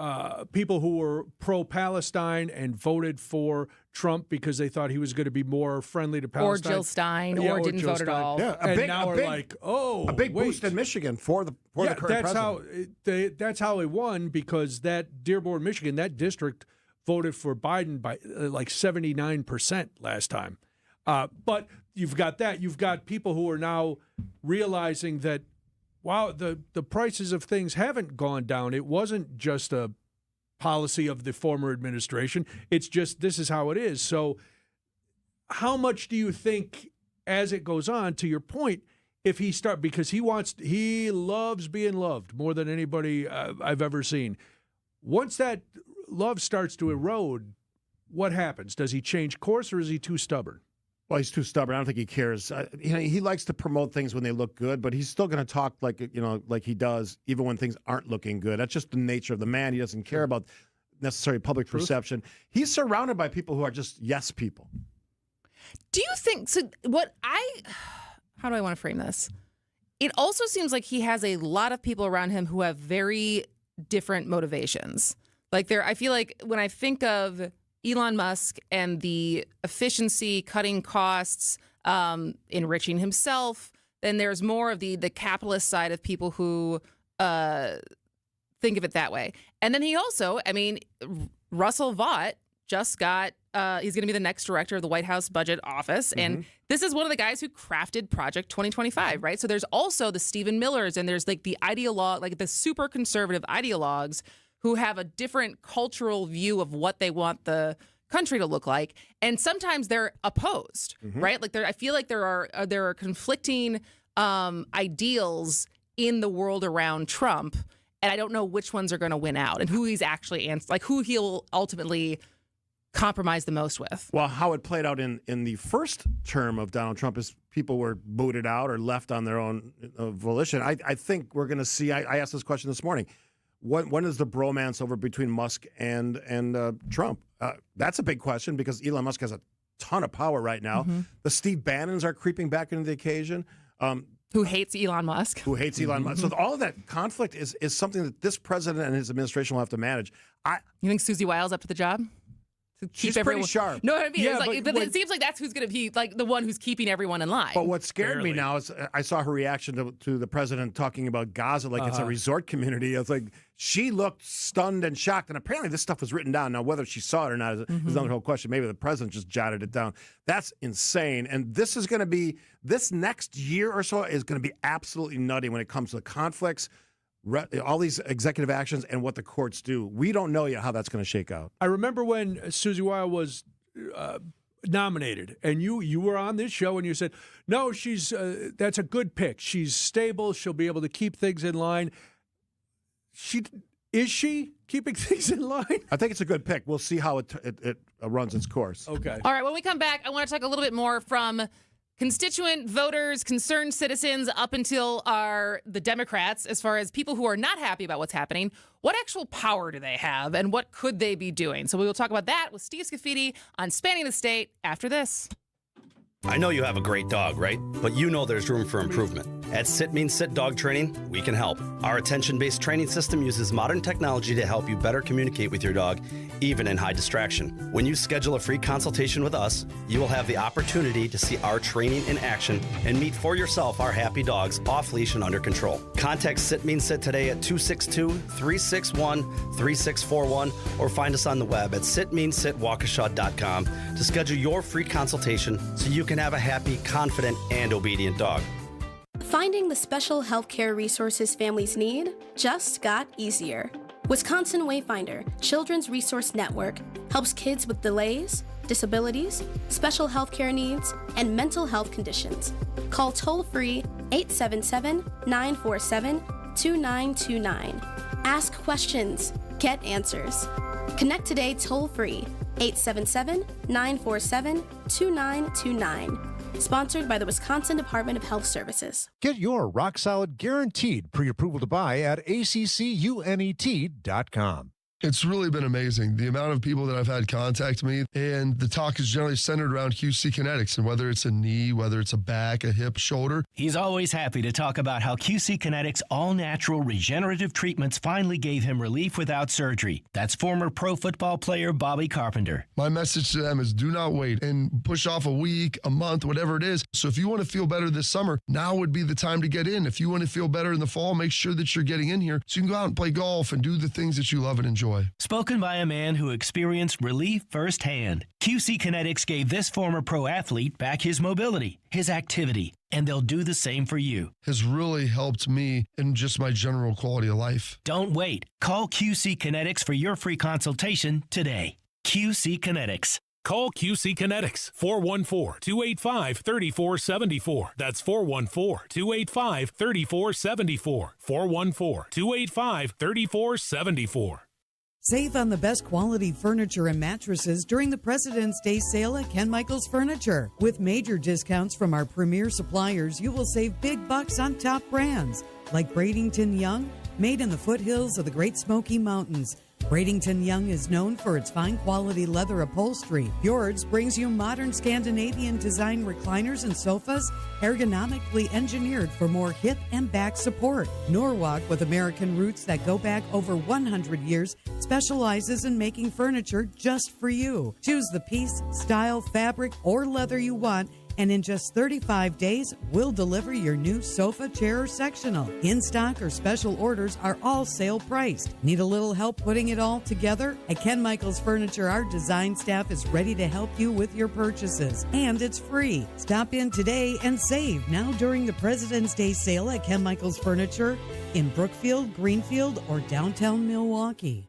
people who were pro-Palestine and voted for Trump because they thought he was going to be more friendly to Palestine. Or Jill Stein, or didn't Jill vote Stein. at all. Yeah, And now are like, a big boost in Michigan for the current president. That's how he won, because that Dearborn, Michigan, that district voted for Biden by like 79% last time. But you've got that. You've got people who are now realizing that, wow, the prices of things haven't gone down. It wasn't just a policy of the former administration. It's just this is how it is. So how much do you think, as it goes on, to your point, if he because he loves being loved more than anybody I've ever seen. Once that love starts to erode, what happens? Does he change course, or is he too stubborn? Well, he's too stubborn. I don't think he cares. He likes to promote things when they look good, but he's still going to talk like he does, even when things aren't looking good. That's just the nature of the man. He doesn't care about necessary public perception. He's surrounded by people who are just yes people. Do you think so? How do I want to frame this? It also seems like he has a lot of people around him who have very different motivations. I feel like when I think of Elon Musk and the efficiency, cutting costs, enriching himself, then there's more of the capitalist side of people who think of it that way. And then he also, Russell Vought just got, he's going to be the next director of the White House Budget Office. And this is one of the guys who crafted Project 2025, right? So there's also the Stephen Millers, and there's like the the super conservative ideologues who have a different cultural view of what they want the country to look like, and sometimes they're opposed, right? I feel like there are conflicting ideals in the world around Trump, and I don't know which ones are going to win out and who he's actually who he'll ultimately compromise the most with. Well, how it played out in the first term of Donald Trump is people were booted out or left on their own volition. I think we're going to see. I asked this question this morning. When is the bromance over between Musk and Trump? That's a big question because Elon Musk has a ton of power right now. The Steve Bannons are creeping back into the occasion. Who hates Elon Musk. So all of that conflict is something that this president and his administration will have to manage. You think Susie Wiles up to the job? She's pretty sharp. No, I mean, it seems like that's who's going to be the one who's keeping everyone in line. But what scared me now is I saw her reaction to the president talking about Gaza like it's a resort community. It's like she looked stunned and shocked, and apparently this stuff was written down. Now, whether she saw it or not is another whole question. Maybe the president just jotted it down. That's insane, and this next year or so is going to be absolutely nutty when it comes to the conflicts, all these executive actions, and what the courts do. We don't know yet how that's going to shake out. I remember when Susie Wiles was nominated, and you were on this show, and you said, no, she's that's a good pick. She's stable. She'll be able to keep things in line. Is she keeping things in line? I think it's a good pick. We'll see how it runs its course. Okay. All right, when we come back, I want to talk a little bit more from constituent voters, concerned citizens, up until the Democrats, as far as people who are not happy about what's happening. What actual power do they have, and what could they be doing? So we will talk about that with Steve Scafidi on Spanning the State after this. I know you have a great dog, right? But you know there's room for improvement. At Sit Means Sit Dog Training, we can help. Our attention-based training system uses modern technology to help you better communicate with your dog, even in high distraction. When you schedule a free consultation with us, you will have the opportunity to see our training in action and meet for yourself our happy dogs off leash and under control. Contact Sit Means Sit today at 262-361-3641 or find us on the web at sitmeansitwaukesha.com to schedule your free consultation so you can have a happy, confident, and obedient dog. Finding the special healthcare resources families need just got easier. Wisconsin Wayfinder Children's Resource Network helps kids with delays, disabilities, special healthcare needs, and mental health conditions. Call toll-free 877-947-2929. Ask questions, get answers. Connect today toll-free 877-947-2929. Sponsored by the Wisconsin Department of Health Services. Get your rock-solid guaranteed pre-approval to buy at ACCUNET.com. It's really been amazing, the amount of people that I've had contact me, and the talk is generally centered around QC Kinetics, and whether it's a knee, whether it's a back, a hip, shoulder. He's always happy to talk about how QC Kinetics all-natural regenerative treatments finally gave him relief without surgery. That's former pro football player Bobby Carpenter. My message to them is do not wait and push off a week, a month, whatever it is. So if you want to feel better this summer, now would be the time to get in. If you want to feel better in the fall, make sure that you're getting in here so you can go out and play golf and do the things that you love and enjoy. Spoken by a man who experienced relief firsthand. QC Kinetics gave this former pro athlete back his mobility, his activity, and they'll do the same for you. Has really helped me in just my general quality of life. Don't wait. Call QC Kinetics for your free consultation today. QC Kinetics. Call QC Kinetics, 414-285-3474. That's 414-285-3474. 414-285-3474. Save on the best quality furniture and mattresses during the President's Day sale at Ken Michaels Furniture. With major discounts from our premier suppliers, you will save big bucks on top brands like Bradenton Young, made in the foothills of the Great Smoky Mountains. Bradenton Young is known for its fine quality leather upholstery. Yours brings you modern Scandinavian design recliners and sofas, ergonomically engineered for more hip and back support. Norwalk, with American roots that go back over 100 years, specializes in making furniture just for you. Choose the piece, style, fabric, or leather you want, and in just 35 days, we'll deliver your new sofa, chair, or sectional. In-stock or special orders are all sale priced. Need a little help putting it all together? At Ken Michaels Furniture, our design staff is ready to help you with your purchases, and it's free. Stop in today and save now during the President's Day sale at Ken Michaels Furniture in Brookfield, Greenfield, or downtown Milwaukee.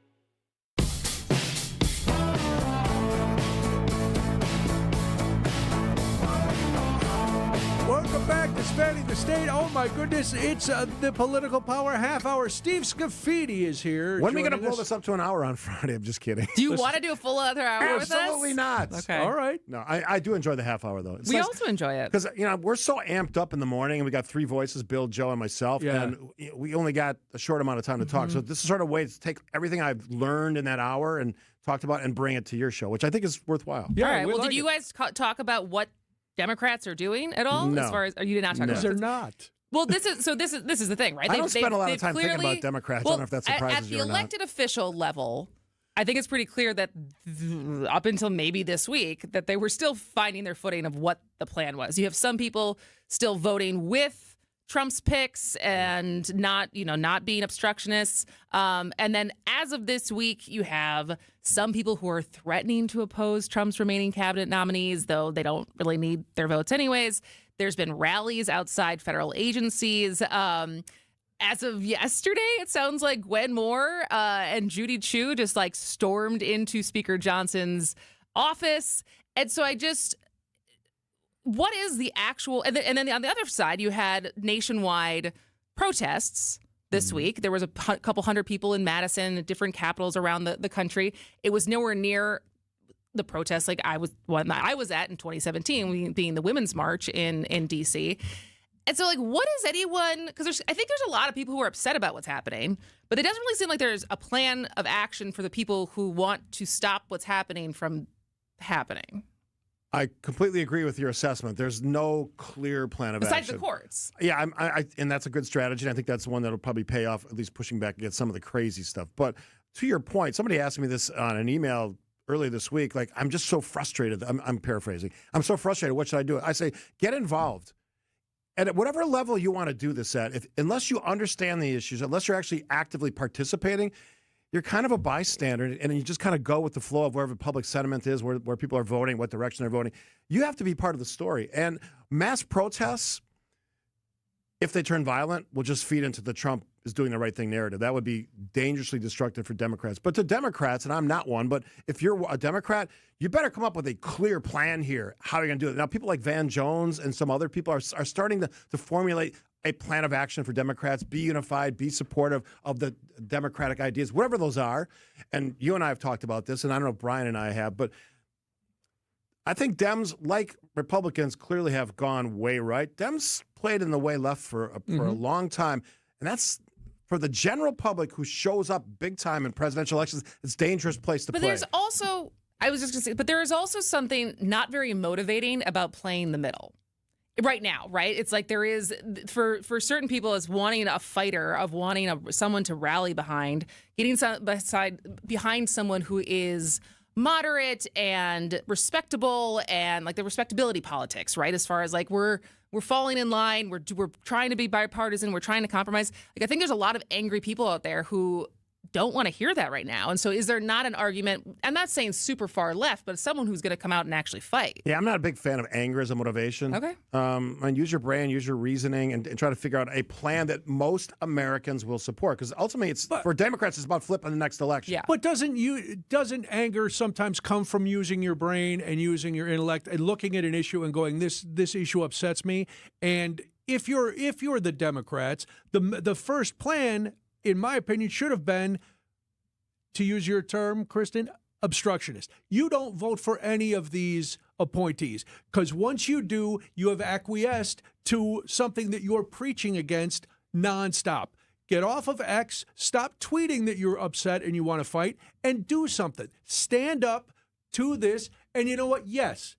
Welcome back to Spanning the State. Oh, my goodness. It's the Political Power Half Hour. Steve Scafidi is here. When are we going to blow this up to an hour on Friday? I'm just kidding. Do you want to do a full other hour with us? Absolutely not. Okay. All right. No, I do enjoy the half hour, though. We also enjoy it. Because, we're so amped up in the morning, and we got three voices, Bill, Joe, and myself, and we only got a short amount of time to talk. So this is sort of a way to take everything I've learned in that hour and talked about and bring it to your show, which I think is worthwhile. Yeah, all right. Well, did you guys talk about what Democrats are doing at all? No. As far as you did not talk about it. They're not. Well, this is the thing, right? I don't spend a lot of time thinking about Democrats. Well, I don't know if that surprises at the you or not. elected official level, I think it's pretty clear that up until maybe this week, that they were still finding their footing of what the plan was. You have some people still voting with Trump's picks and not being obstructionists. And then as of this week, you have some people who are threatening to oppose Trump's remaining cabinet nominees, though they don't really need their votes anyways. There's been rallies outside federal agencies. As of yesterday, it sounds like Gwen Moore and Judy Chu just stormed into Speaker Johnson's office. And so what is the actual, and then on the other side, you had nationwide protests this week. There was a couple hundred people in Madison at different capitals around the country. It was nowhere near the protests I was at in 2017, being the Women's March in D.C. And so, what is anyone, because I think there's a lot of people who are upset about what's happening, but it doesn't really seem like there's a plan of action for the people who want to stop what's happening from happening. I completely agree with your assessment. There's no clear plan of action. Besides the courts. Yeah, and that's a good strategy. And I think that's the one that'll probably pay off, at least pushing back against some of the crazy stuff. But to your point, somebody asked me this on an email earlier this week. I'm just so frustrated. I'm paraphrasing. I'm so frustrated. What should I do? I say, get involved. And at whatever level you want to do this at, unless you understand the issues, unless you're actually actively participating, you're kind of a bystander, and you just kind of go with the flow of wherever public sentiment is, where people are voting, what direction they're voting. You have to be part of the story. And mass protests, if they turn violent, will just feed into the Trump is doing the right thing narrative. That would be dangerously destructive for Democrats. But to Democrats, and I'm not one, but if you're a Democrat, you better come up with a clear plan here, how you're going to do it. Now, people like Van Jones and some other people are starting to formulate a plan of action for Democrats. Be unified, be supportive of the Democratic ideas, whatever those are. And you and I have talked about this, and I don't know if Brian and I have, but I think Dems, like Republicans, clearly have gone way right. Dems played in the way left for a long time, and that's for the general public who shows up big time in presidential elections, it's a dangerous place to play. But there's also, I was just going to say, but there is also something not very motivating about playing the middle. Right now, right? It's like there is, for certain people, as wanting a fighter, of wanting someone to rally behind, getting behind someone who is moderate and respectable, and like the respectability politics, right? As far as like we're falling in line, we're trying to be bipartisan, we're trying to compromise. Like I think there's a lot of angry people out there who don't want to hear that right now. And so is there not an argument, I'm not saying super far left, but someone who's going to come out and actually fight? Yeah, I'm not a big fan of anger as a motivation. Okay. And use your brain, use your reasoning, and try to figure out a plan that most Americans will support. Because ultimately, for Democrats, it's about flipping the next election. Yeah. But doesn't anger sometimes come from using your brain and using your intellect and looking at an issue and going, this issue upsets me? And if you're the Democrats, the first plan, in my opinion, should have been, to use your term, Kristen, obstructionist. You don't vote for any of these appointees, because once you do, you have acquiesced to something that you're preaching against nonstop. Get off of X, stop tweeting that you're upset and you want to fight, and do something. Stand up to this, and you know what? Yes,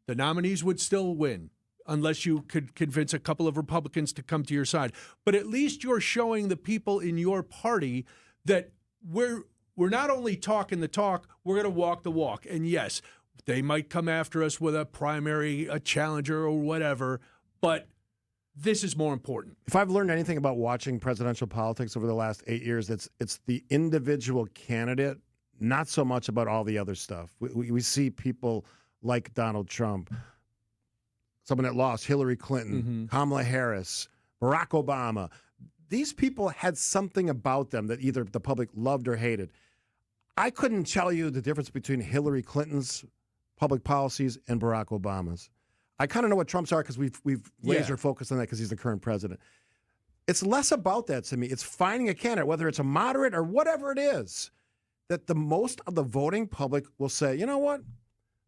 the nominees would still win, unless you could convince a couple of Republicans to come to your side. But at least you're showing the people in your party that we're not only talking the talk, we're going to walk the walk. And yes, they might come after us with a primary, a challenger or whatever, but this is more important. If I've learned anything about watching presidential politics over the last 8 years, it's the individual candidate, not so much about all the other stuff. We see people like Donald Trump, someone that lost, Hillary Clinton, Kamala Harris, Barack Obama. These people had something about them that either the public loved or hated. I couldn't tell you the difference between Hillary Clinton's public policies and Barack Obama's. I kind of know what Trump's are because we've laser focused on that because he's the current president. It's less about that to me. It's finding a candidate, whether it's a moderate or whatever it is, that the most of the voting public will say, you know what?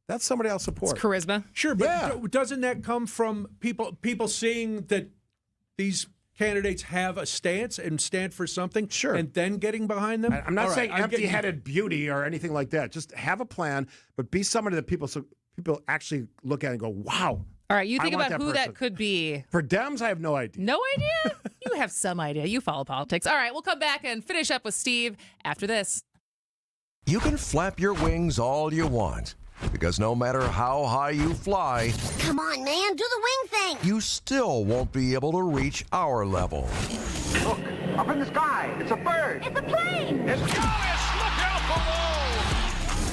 That's somebody I'll support. It's charisma. Sure, but doesn't that come from people seeing that these candidates have a stance and stand for something, sure, and then getting behind them? I'm not saying empty-headed beauty or anything like that. Just have a plan, but be somebody that people actually look at and go, wow. All right, you think about who that could be. For Dems, I have no idea. No idea? You have some idea. You follow politics. All right, we'll come back and finish up with Steve after this. You can flap your wings all you want, because no matter how high you fly, come on, man, do the wing thing. You still won't be able to reach our level. Look, up in the sky, it's a bird. It's a plane. It's Giannis, look out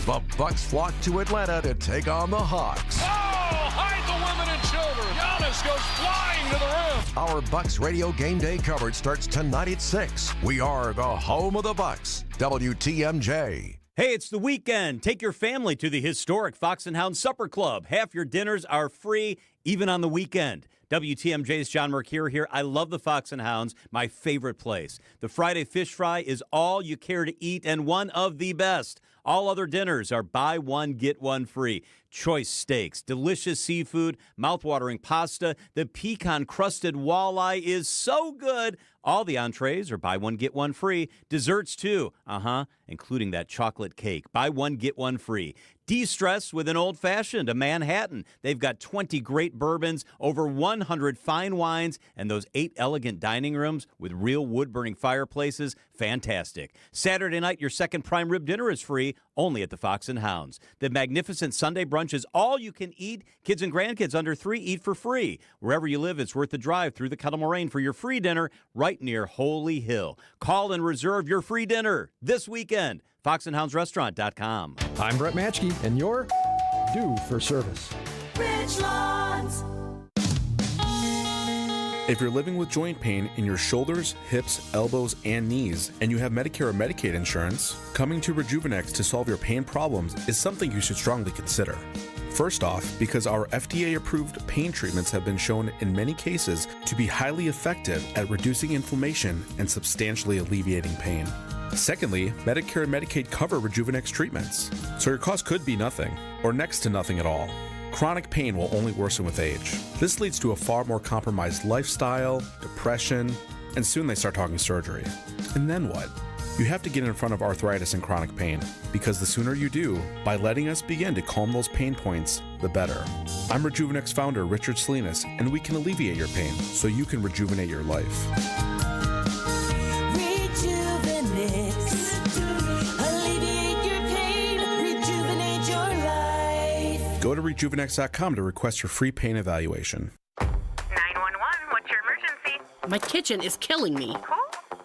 below. The Bucks flock to Atlanta to take on the Hawks. Oh, hide the women and children. Giannis goes flying to the rim. Our Bucks radio game day coverage starts tonight at 6. We are the home of the Bucks, WTMJ. Hey, it's the weekend. Take your family to the historic Fox and Hound Supper Club. Half your dinners are free, even on the weekend. WTMJ's John Mercure here. I love the Fox and Hounds, my favorite place. The Friday fish fry is all you care to eat and one of the best. All other dinners are buy one, get one free. Choice steaks, delicious seafood, mouthwatering pasta. The pecan-crusted walleye is so good. All the entrees are buy one, get one free. Desserts, too. Including that chocolate cake. Buy one, get one free. De-stress with an old-fashioned, a Manhattan. They've got 20 great bourbons, over 100 fine wines, and those 8 elegant dining rooms with real wood-burning fireplaces. Fantastic. Saturday night, your second prime rib dinner is free, only at the Fox and Hounds. The magnificent Sunday brunch is all you can eat. Kids and grandkids under 3 eat for free. Wherever you live, it's worth the drive through the Kettle Moraine for your free dinner right near Holy Hill. Call and reserve your free dinner this weekend. FoxandHoundsRestaurant.com. I'm Brett Matschke, and you're due for service. Ridgelawns. If you're living with joint pain in your shoulders, hips, elbows, and knees, and you have Medicare or Medicaid insurance, coming to Rejuvenex to solve your pain problems is something you should strongly consider. First off, because our FDA-approved pain treatments have been shown in many cases to be highly effective at reducing inflammation and substantially alleviating pain. Secondly, Medicare and Medicaid cover Rejuvenex treatments, so your cost could be nothing, or next to nothing at all. Chronic pain will only worsen with age. This leads to a far more compromised lifestyle, depression, and soon they start talking surgery. And then what? You have to get in front of arthritis and chronic pain, because the sooner you do, by letting us begin to calm those pain points, the better. I'm Rejuvenex founder Richard Salinas, and we can alleviate your pain so you can rejuvenate your life. Alleviate your pain, rejuvenate your life. Go to rejuvenex.com to request your free pain evaluation. 911, what's your emergency? My kitchen is killing me. Who?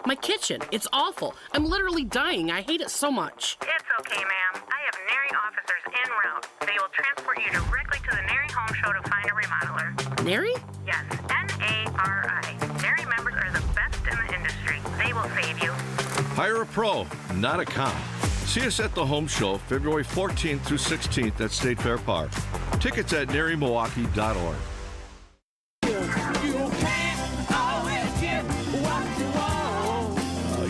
My kitchen. It's awful. I'm literally dying. I hate it so much. It's okay, ma'am. I have NARI officers en route. They will transport you directly to the NARI Home Show to find a remodeler. NARI? Yes, NARI. NARI members are the best in the industry. They will save you. Hire a pro, not a cop. See us at the Home Show, February 14th through 16th at State Fair Park. Tickets at NARIMilwaukee.org.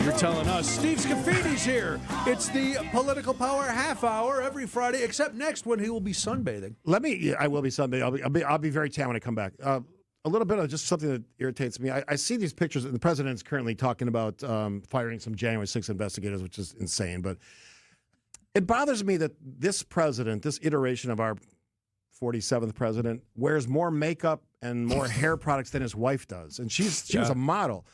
You're telling us Steve Scaffidi's here. It's the Political Power half hour every Friday, except next when he will be sunbathing. I will be sunbathing. I'll be very tan when I come back. A little bit of just something that irritates me. I see these pictures, and the president is currently talking about firing some January 6th investigators, which is insane. But it bothers me that this president, this iteration of our 47th president, wears more makeup and more hair products than his wife does. And she was a model.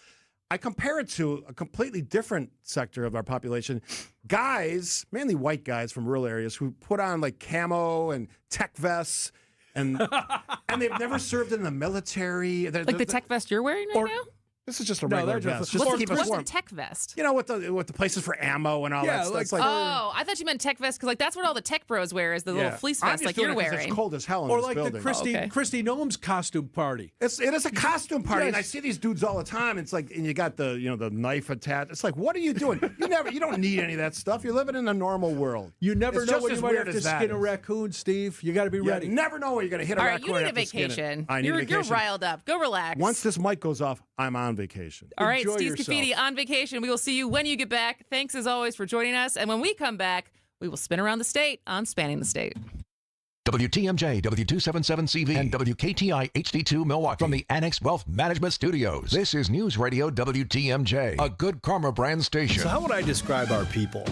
I compare it to a completely different sector of our population. Guys, mainly white guys from rural areas, who put on like camo and tech vests, and they've never served in the military. Like the tech vest you're wearing right now? This is just a regular vest. Just to keep us What's warm. a tech vest? You know, with the places for ammo and all that stuff. It's like, oh, I thought you meant tech vest, because like that's what all the tech bros wear, is the little fleece vest like you're wearing. It's cold as hell in Or this like building. the Christy Noem's costume party. It is a costume party, and I see these dudes all the time. It's like, and you got the knife attached. It's like, what are you doing? You don't need any of that stuff. You're living in a normal world. You never It's know just when as you might weird have to as that skin a is. raccoon, Steve. You got to be ready. You never know where you're going to hit a All right, raccoon. you need a and have to skin it. vacation. I need a vacation. You're riled up. Go relax. Once this mic goes off, I'm on vacation. All right, Enjoy Steve yourself. Scafidi on vacation. We will see you when you get back. Thanks as always for joining us. And when we come back, we will spin around the state on Spanning the State. WTMJ, W277CV, and WKTI HD2 Milwaukee from the Annex Wealth Management Studios. This is News Radio WTMJ, a good karma brand station. So how would I describe our people?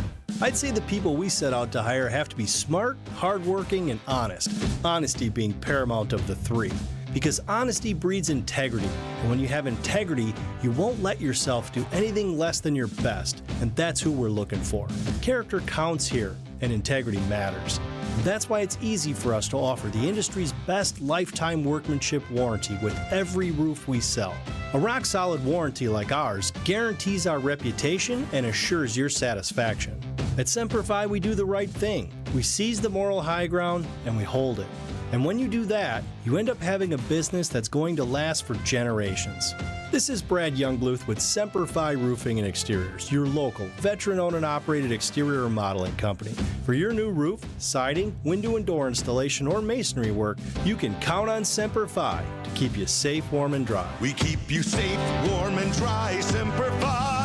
I'd say the people we set out to hire have to be smart, hardworking, and honest. Honesty being paramount of the three. Because honesty breeds integrity. And when you have integrity, you won't let yourself do anything less than your best. And that's who we're looking for. Character counts here, and integrity matters. That's why it's easy for us to offer the industry's best lifetime workmanship warranty with every roof we sell. A rock-solid warranty like ours guarantees our reputation and assures your satisfaction. At Semper Fi, we do the right thing. We seize the moral high ground, and we hold it. And when you do that, you end up having a business that's going to last for generations. This is Brad Youngbluth with Semper Fi Roofing and Exteriors, your local, veteran-owned and operated exterior remodeling company. For your new roof, siding, window and door installation, or masonry work, you can count on Semper Fi to keep you safe, warm, and dry. We keep you safe, warm, and dry. Semper Fi.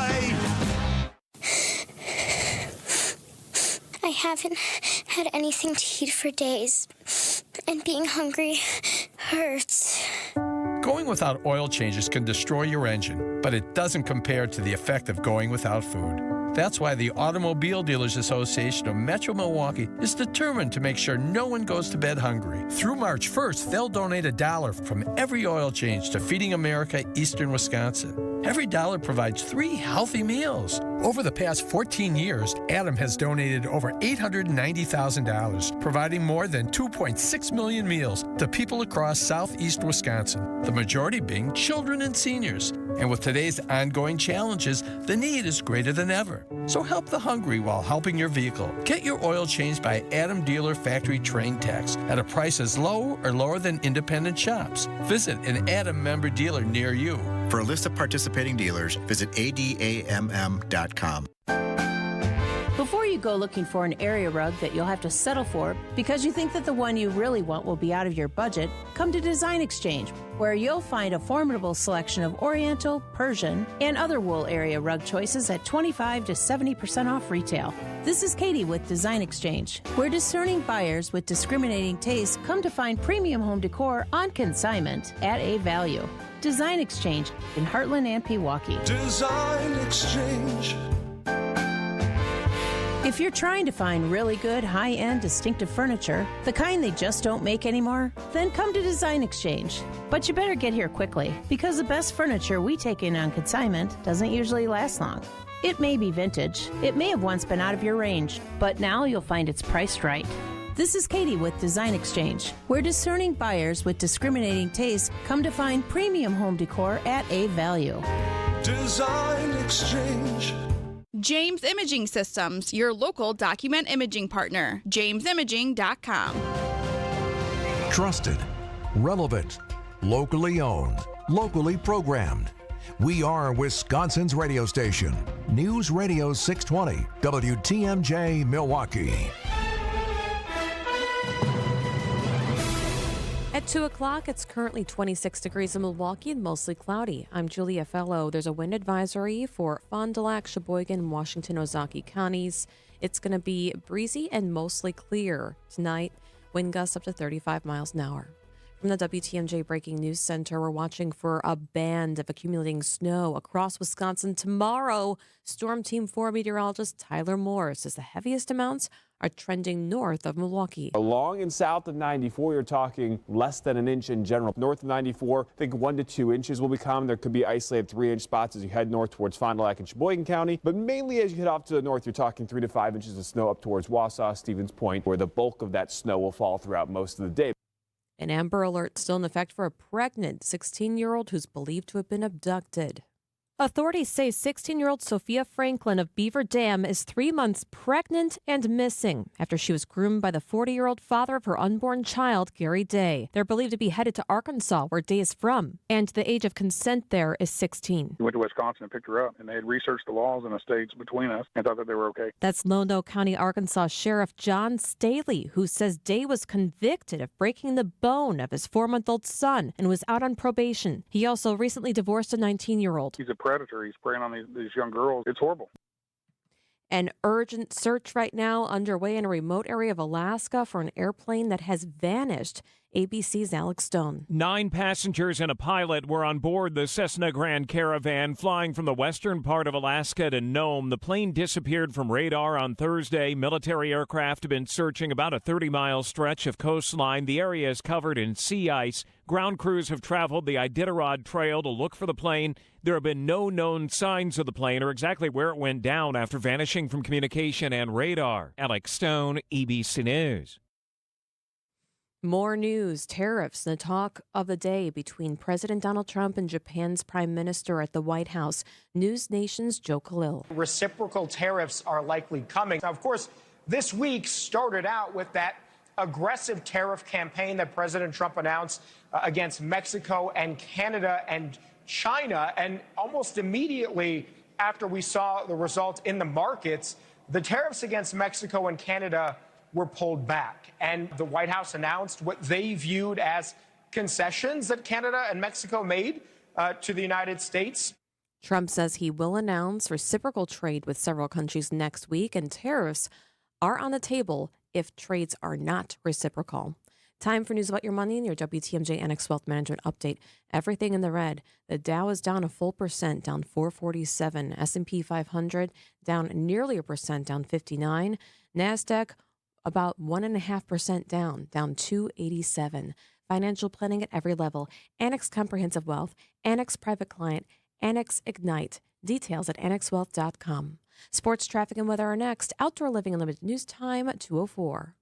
I haven't had anything to eat for days, and being hungry hurts. Going without oil changes can destroy your engine, but it doesn't compare to the effect of going without food. That's why the Automobile Dealers Association of Metro Milwaukee is determined to make sure no one goes to bed hungry. Through March 1st, they'll donate $1 from every oil change to Feeding America Eastern Wisconsin. Every dollar provides 3 healthy meals. Over the past 14 years, Adam has donated over $890,000, providing more than 2.6 million meals to people across southeast Wisconsin, the majority being children and seniors. And with today's ongoing challenges, the need is greater than ever. So help the hungry while helping your vehicle. Get your oil changed by Adam Dealer Factory Trained Techs at a price as low or lower than independent shops. Visit an Adam member dealer near you. For a list of participating dealers, visit adamm.com. Before you go looking for an area rug that you'll have to settle for because you think that the one you really want will be out of your budget, come to Design Exchange, where you'll find a formidable selection of Oriental, Persian, and other wool area rug choices at 25 to 70% off retail. This is Katie with Design Exchange, where discerning buyers with discriminating tastes come to find premium home decor on consignment at a value. Design Exchange in Heartland and Pewaukee. Design Exchange. If you're trying to find really good, high-end, distinctive furniture, the kind they just don't make anymore, then come to Design Exchange. But you better get here quickly, because the best furniture we take in on consignment doesn't usually last long. It may be vintage, it may have once been out of your range, but now you'll find it's priced right. This is Katie with Design Exchange, where discerning buyers with discriminating tastes come to find premium home decor at a value. Design Exchange. James Imaging Systems, your local document imaging partner. JamesImaging.com. Trusted, relevant, locally owned, locally programmed. We are Wisconsin's radio station. News Radio 620, WTMJ Milwaukee. At 2 o'clock, it's currently 26 degrees in Milwaukee and mostly cloudy. I'm Julia Fellow. There's a wind advisory for Fond du Lac, Sheboygan, Washington, Ozaukee counties. It's going to be breezy and mostly clear tonight. Wind gusts up to 35 miles an hour. From the WTMJ Breaking News Center, we're watching for a band of accumulating snow across Wisconsin tomorrow. Storm Team 4 meteorologist Tyler Moore says the heaviest amounts are trending north of Milwaukee. Along and south of 94, you're talking less than an inch in general. North of 94, I think 1 to 2 inches will be common. There could be isolated 3-inch spots as you head north towards Fond du Lac and Sheboygan County. But mainly as you head off to the north, you're talking 3 to 5 inches of snow up towards Wausau, Stevens Point, where the bulk of that snow will fall throughout most of the day. An Amber Alert still in effect for a pregnant 16-year-old who's believed to have been abducted. Authorities say 16-year-old Sophia Franklin of Beaver Dam is 3 months pregnant and missing after she was groomed by the 40-year-old father of her unborn child, Gary Day. They're believed to be headed to Arkansas, where Day is from, and the age of consent there is 16. We went to Wisconsin and picked her up, and they had researched the laws in the states between us and thought that they were okay. That's Lone Oak County, Arkansas Sheriff John Staley, who says Day was convicted of breaking the bone of his 4-month-old son and was out on probation. He also recently divorced a 19-year-old. He's a predator. He's preying on these young girls. It's horrible. An urgent search right now underway in a remote area of Alaska for an airplane that has vanished. ABC's Alex Stone. 9 passengers and a pilot were on board the Cessna Grand Caravan flying from the western part of Alaska to Nome. The plane disappeared from radar on Thursday. Military aircraft have been searching about a 30-mile stretch of coastline. The area is covered in sea ice. Ground crews have traveled the Iditarod Trail to look for the plane. There have been no known signs of the plane or exactly where it went down after vanishing from communication and radar. Alex Stone, ABC News. More news, tariffs, and the talk of the day between President Donald Trump and Japan's Prime Minister at the White House. News Nation's Joe Khalil. Reciprocal tariffs are likely coming. Now, of course, this week started out with that aggressive tariff campaign that President Trump announced against Mexico and Canada and China. And almost immediately after we saw the result in the markets, the tariffs against Mexico and Canada were pulled back. And the White House announced what they viewed as concessions that Canada and Mexico made to the United States. Trump says he will announce reciprocal trade with several countries next week, and tariffs are on the table if trades are not reciprocal. Time for news about your money and your WTMJ Annex Wealth Management update. Everything in the red. The Dow is down 1%, down 447. S&P 500 down nearly 1%, down 59. NASDAQ about 1.5% down 287. Financial planning at every level. Annex Comprehensive Wealth, Annex Private Client, Annex Ignite. Details at annexwealth.com. Sports, traffic, and weather are next. Outdoor Living Unlimited News Time at 2:04.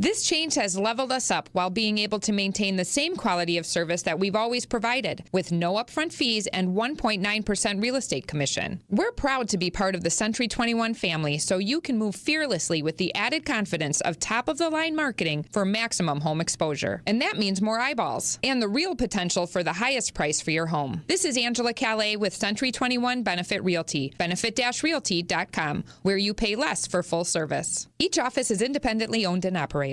This change has leveled us up while being able to maintain the same quality of service that we've always provided, with no upfront fees and 1.9% real estate commission. We're proud to be part of the Century 21 family, so you can move fearlessly with the added confidence of top-of-the-line marketing for maximum home exposure. And that means more eyeballs and the real potential for the highest price for your home. This is Angela Calais with Century 21 Benefit Realty, benefit-realty.com, where you pay less for full service. Each office is independently owned and operated.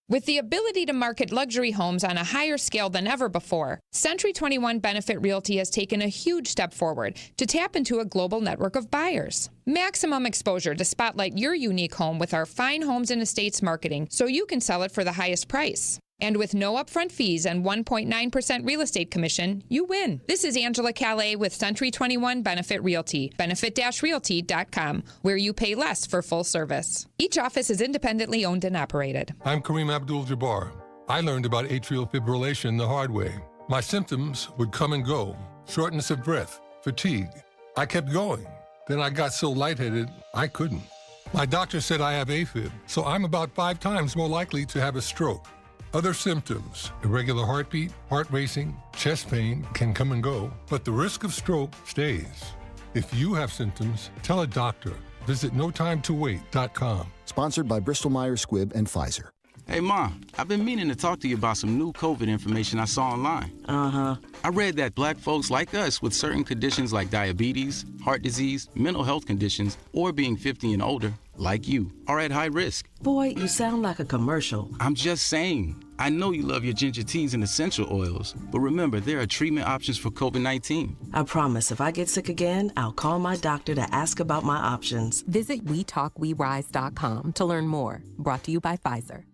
With the ability to market luxury homes on a higher scale than ever before, Century 21 Benefit Realty has taken a huge step forward to tap into a global network of buyers. Maximum exposure to spotlight your unique home with our fine homes and estates marketing so you can sell it for the highest price. And with no upfront fees and 1.9% real estate commission, you win. This is Angela Calais with Century 21 Benefit Realty, benefit-realty.com, where you pay less for full service. Each office is independently owned and operated. I'm Kareem Abdul-Jabbar. I learned about atrial fibrillation the hard way. My symptoms would come and go, shortness of breath, fatigue. I kept going. Then I got so lightheaded, I couldn't. My doctor said I have AFib, so I'm about 5 times more likely to have a stroke. Other symptoms, irregular heartbeat, heart racing, chest pain can come and go, but the risk of stroke stays. If you have symptoms, tell a doctor. Visit notimetowait.com. Sponsored by Bristol-Myers Squibb and Pfizer. Hey, Mom, I've been meaning to talk to you about some new COVID information I saw online. I read that black folks like us with certain conditions like diabetes, heart disease, mental health conditions, or being 50 and older, like you, are at high risk. Boy, you sound like a commercial. I'm just saying. I know you love your ginger teas and essential oils, but remember, there are treatment options for COVID-19. I promise if I get sick again, I'll call my doctor to ask about my options. Visit WeTalkWeRise.com to learn more. Brought to you by Pfizer.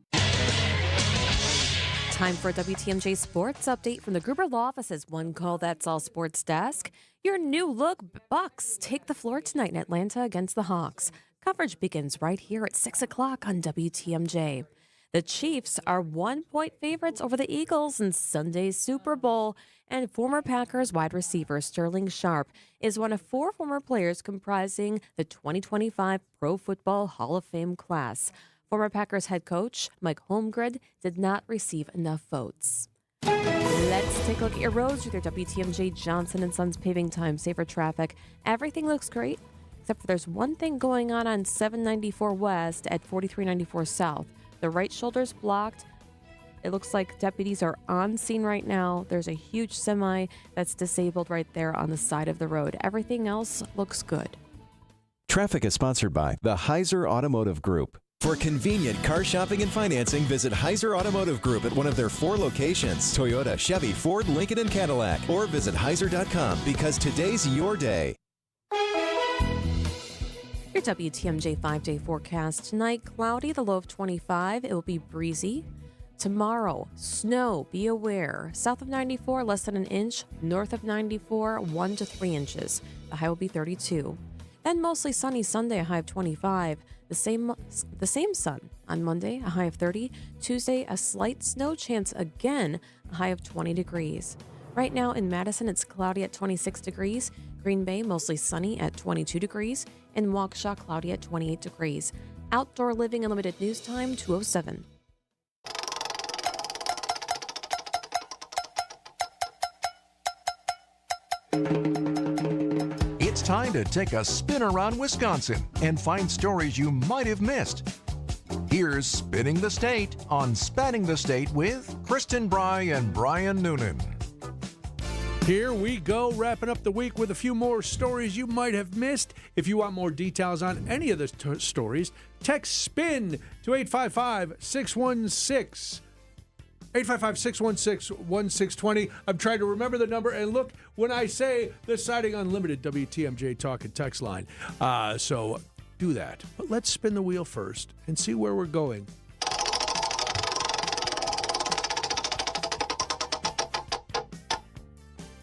Time for a WTMJ Sports Update from the Gruber Law Office's One Call That's All Sports Desk. Your new look Bucks take the floor tonight in Atlanta against the Hawks. Coverage begins right here at 6 o'clock on WTMJ. The Chiefs are 1-point favorites over the Eagles in Sunday's Super Bowl, and former Packers wide receiver Sterling Sharp is one of 4 former players comprising the 2025 Pro Football Hall of Fame class. Former Packers head coach Mike Holmgren did not receive enough votes. Let's take a look at your roads with your WTMJ Johnson & Sons paving time safer traffic. Everything looks great, except for there's one thing going on 794 West at 4394 South. The right shoulder's blocked. It looks like deputies are on scene right now. There's a huge semi that's disabled right there on the side of the road. Everything else looks good. Traffic is sponsored by the Heiser Automotive Group. For convenient car shopping and financing, visit Heiser Automotive Group at one of their 4 locations, Toyota, Chevy, Ford, Lincoln, and Cadillac. Or visit Heiser.com because today's your day. Your WTMJ 5-day forecast. Tonight, cloudy, the low of 25. It will be breezy. Tomorrow, snow, be aware. South of 94, less than an inch. North of 94, 1 to 3 inches. The high will be 32. Then mostly sunny Sunday, a high of 25. The same sun on Monday, a high of 30. Tuesday, a slight snow chance again, a high of 20 degrees. Right now in Madison, it's cloudy at 26 degrees. Green Bay, mostly sunny at 22 degrees. And Waukesha, cloudy at 28 degrees. Outdoor living and limited news time, 2:07. It's time to take a spin around Wisconsin and find stories you might have missed. Here's Spinning the State on Spanning the State with Kristen Bry and Brian Noonan. Here we go, wrapping up the week with a few more stories you might have missed. If you want more details on any of the stories, text SPIN to 855-616. 855-616-1620. I'm trying to remember the number and look when I say the Siding Unlimited WTMJ talk and text line. So do that. But let's spin the wheel first and see where we're going.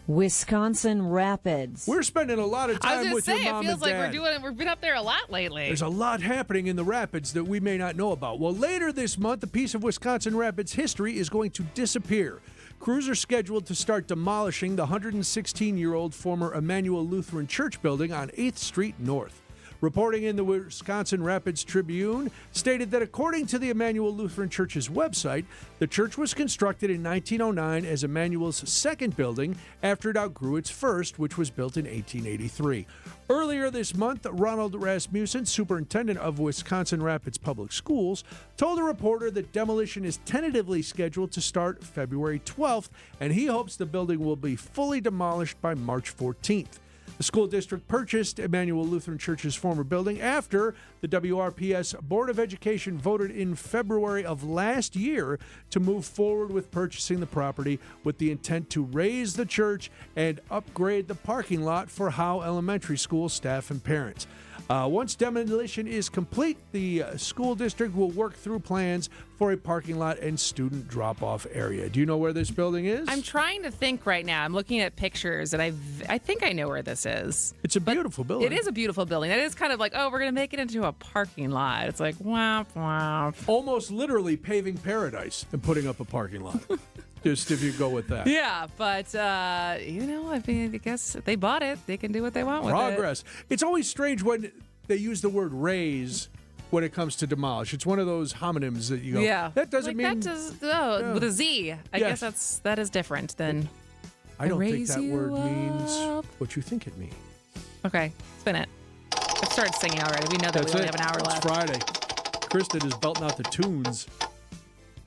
Wisconsin Rapids. We're spending a lot of time with your mom and dad. I was going to say, it feels like we've been up there a lot lately. There's a lot happening in the Rapids that we may not know about. Well, later this month, a piece of Wisconsin Rapids history is going to disappear. Crews are scheduled to start demolishing the 116-year-old former Emmanuel Lutheran Church building on 8th Street North. Reporting in the Wisconsin Rapids Tribune stated that according to the Emmanuel Lutheran Church's website, the church was constructed in 1909 as Emmanuel's second building after it outgrew its first, which was built in 1883. Earlier this month, Ronald Rasmussen, superintendent of Wisconsin Rapids Public Schools, told a reporter that demolition is tentatively scheduled to start February 12th, and he hopes the building will be fully demolished by March 14th. The The school district purchased Emmanuel Lutheran Church's former building after the WRPS Board of Education voted in February of last year to move forward with purchasing the property with the intent to raise the church and upgrade the parking lot for Howe Elementary School staff and parents. Once demolition is complete, the school district will work through plans for a parking lot and student drop-off area. Do you know where this building is? I'm trying to think right now. I'm looking at pictures, and I think I know where this is. It's a beautiful building. It is a beautiful building. It is kind of like, oh, we're going to make it into a parking lot. It's like, womp, womp. Almost literally paving paradise and putting up a parking lot. Just if you go with that. Yeah, but, I guess they bought it. They can do what they want with it. Progress. It's always strange when they use the word raise when it comes to demolish. It's one of those homonyms that you go, yeah. That doesn't mean... With a Z. I guess that is different than I don't think that word up. means what you think it means. Okay, spin it. I've started singing already. We know that we only have an hour left. It's Friday. Kristen is belting out the tunes.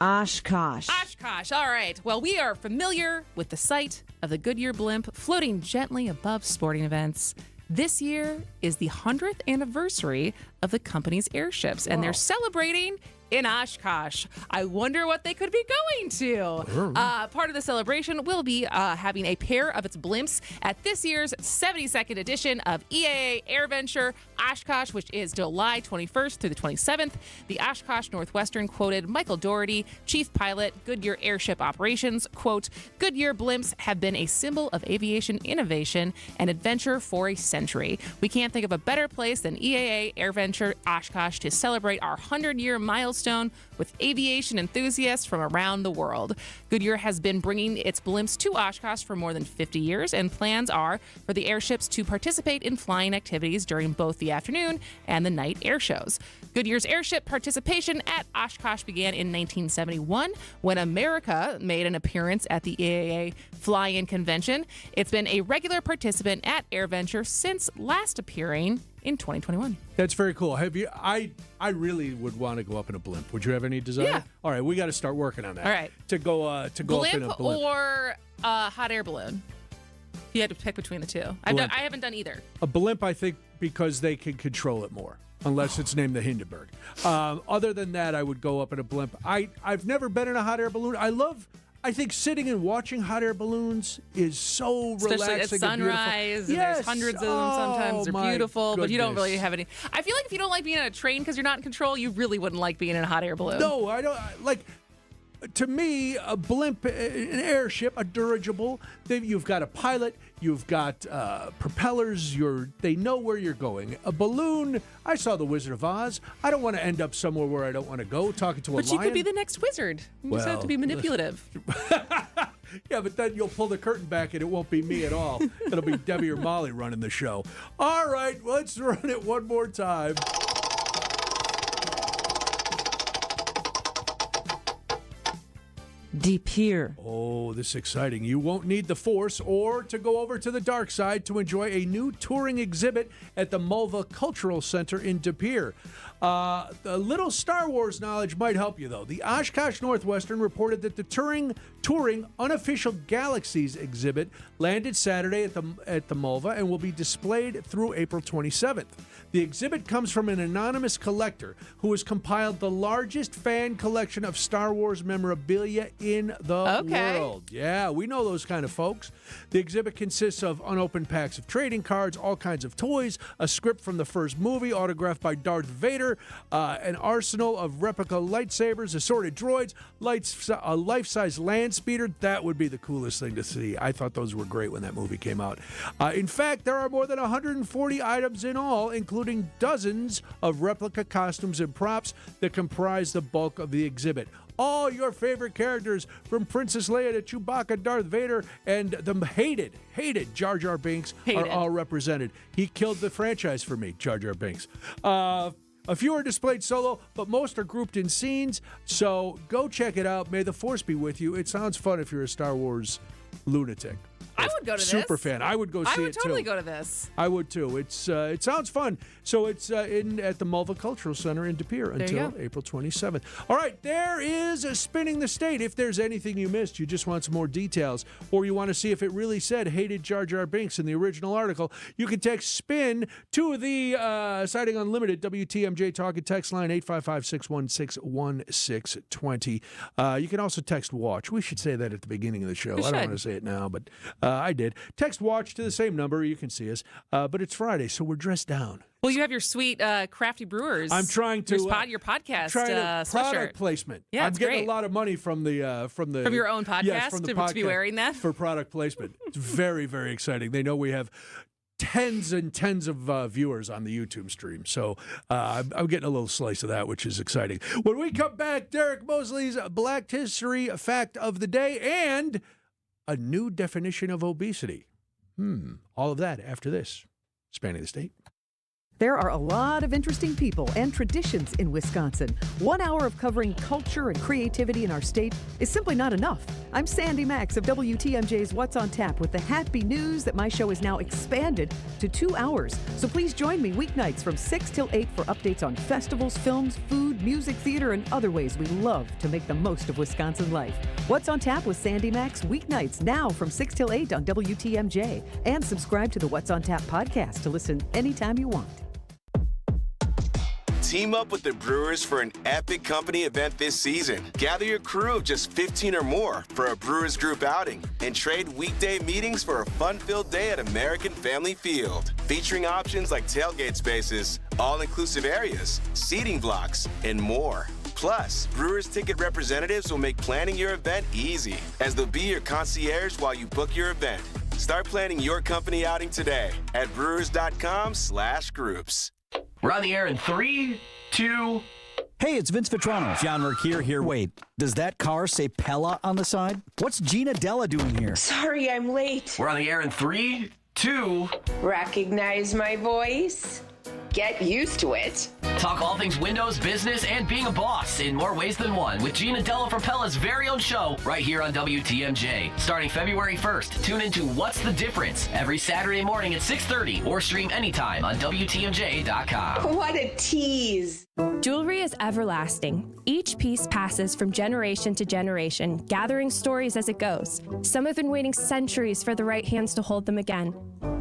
Oshkosh. Oshkosh. All right. Well, we are familiar with the sight of the Goodyear blimp floating gently above sporting events. This year is the 100th anniversary of the company's airships, and they're celebrating in Oshkosh. I wonder what they could be going to. Part of the celebration will be having a pair of its blimps at this year's 72nd edition of EAA AirVenture Oshkosh, which is July 21st through the 27th. The Oshkosh Northwestern quoted Michael Doherty, chief pilot, Goodyear Airship Operations, quote, Goodyear blimps have been a symbol of aviation innovation and adventure for a century. We can't think of a better place than EAA AirVenture Oshkosh to celebrate our 100-year milestone with aviation enthusiasts from around the world. Goodyear has been bringing its blimps to Oshkosh for more than 50 years, and plans are for the airships to participate in flying activities during both the afternoon and the night air shows. Goodyear's airship participation at Oshkosh began in 1971 when America made an appearance at the EAA Fly-In Convention. It's been a regular participant at AirVenture since last appearing in 2021. That's very cool. Have you? I really would want to go up in a blimp. Would you have any desire? Yeah. All right, we got to start working on that. All right. To go up in a blimp or a hot air balloon. If you had to pick between the two, I haven't done either. A blimp, I think, because they can control it more. Unless it's named the Hindenburg. Other than that, I would go up in a blimp. I've never been in a hot air balloon. I think sitting and watching hot air balloons is so especially relaxing. Especially at sunrise, and there's hundreds of them sometimes. They're beautiful, but you don't really have any. I feel like if you don't like being on a train because you're not in control, you really wouldn't like being in a hot air balloon. No, I don't. To me, a blimp, an airship, a dirigible, you've got a pilot, you've got propellers, they know where you're going. A balloon, I saw The Wizard of Oz. I don't want to end up somewhere where I don't want to go, talking to a lion. But you could be the next wizard. You just have to be manipulative. Yeah, but then you'll pull the curtain back and it won't be me at all. It'll be Debbie or Molly running the show. All right, let's run it one more time. De Pere. Oh, this is exciting. You won't need the Force or to go over to the dark side to enjoy a new touring exhibit at the Mulva Cultural Center in De Pere. A little Star Wars knowledge might help you, though. The Oshkosh Northwestern reported that the touring Unofficial Galaxies exhibit landed Saturday at the Mulva and will be displayed through April 27th. The exhibit comes from an anonymous collector who has compiled the largest fan collection of Star Wars memorabilia in the world. Yeah, we know those kind of folks. The exhibit consists of unopened packs of trading cards, all kinds of toys, a script from the first movie autographed by Darth Vader, an arsenal of replica lightsabers, assorted droids, a life-size land speeder. That would be the coolest thing to see. I thought those were great when that movie came out. In fact, there are more than 140 items in all, including dozens of replica costumes and props that comprise the bulk of the exhibit. All your favorite characters, from Princess Leia to Chewbacca, Darth Vader, and the hated Jar Jar Binks are all represented. He killed the franchise for me, Jar Jar Binks. A few are displayed solo, but most are grouped in scenes, so go check it out. May the Force be with you. It sounds fun if you're a Star Wars lunatic. I would go to this. Super fan. I would go see it too. I would totally go to this. I would too. It sounds fun. So it's at the Mulva Cultural Center in De Pere until April 27th. All right, there is Spinning the State. If there's anything you missed, you just want some more details, or you want to see if it really said hated Jar Jar Binks in the original article, you can text SPIN to the Siding Unlimited WTMJ talk and text line 855-616-1620. You can also text WATCH. We should say that at the beginning of the show. I don't want to say it now, but I did. Text WATCH to the same number. You can see us. But it's Friday, so we're dressed down. Well, you have your sweet Crafty Brewers. I'm trying to your podcast product sweatshirt. placement. Yeah, I'm getting great. a lot of money from your own podcast. Yes, from the to podcast be wearing that for product placement. It's very, very exciting. They know we have tens and tens of viewers on the YouTube stream, so I'm getting a little slice of that, which is exciting. When we come back, Derek Mosley's Black History Fact of the Day and a new definition of obesity. All of that after this. Spanning the State. There are a lot of interesting people and traditions in Wisconsin. 1 hour of covering culture and creativity in our state is simply not enough. I'm Sandy Max of WTMJ's What's on Tap with the happy news that my show is now expanded to 2 hours. So please join me weeknights from 6 till 8 for updates on festivals, films, food, music, theater, and other ways we love to make the most of Wisconsin life. What's on Tap with Sandy Max weeknights now from 6 till 8 on WTMJ. And subscribe to the What's on Tap podcast to listen anytime you want. Team up with the Brewers for an epic company event this season. Gather your crew of just 15 or more for a Brewers group outing and trade weekday meetings for a fun-filled day at American Family Field. Featuring options like tailgate spaces, all-inclusive areas, seating blocks, and more. Plus, Brewers ticket representatives will make planning your event easy, as they'll be your concierge while you book your event. Start planning your company outing today at brewers.com/groups. We're on the air in 3, 2... Hey, it's Vince Vitrano. John Mercure here. Wait, does that car say Pella on the side? What's Gina Della doing here? Sorry, I'm late. We're on the air in 3, 2... Recognize my voice? Get used to it. Talk all things Windows, business, and being a boss in more ways than one with Gina Della for Pella's very own show right here on WTMJ. Starting February 1st, tune into What's the Difference every Saturday morning at 6:30 or stream anytime on WTMJ.com. What a tease. Jewelry is everlasting. Each piece passes from generation to generation, gathering stories as it goes. Some have been waiting centuries for the right hands to hold them again.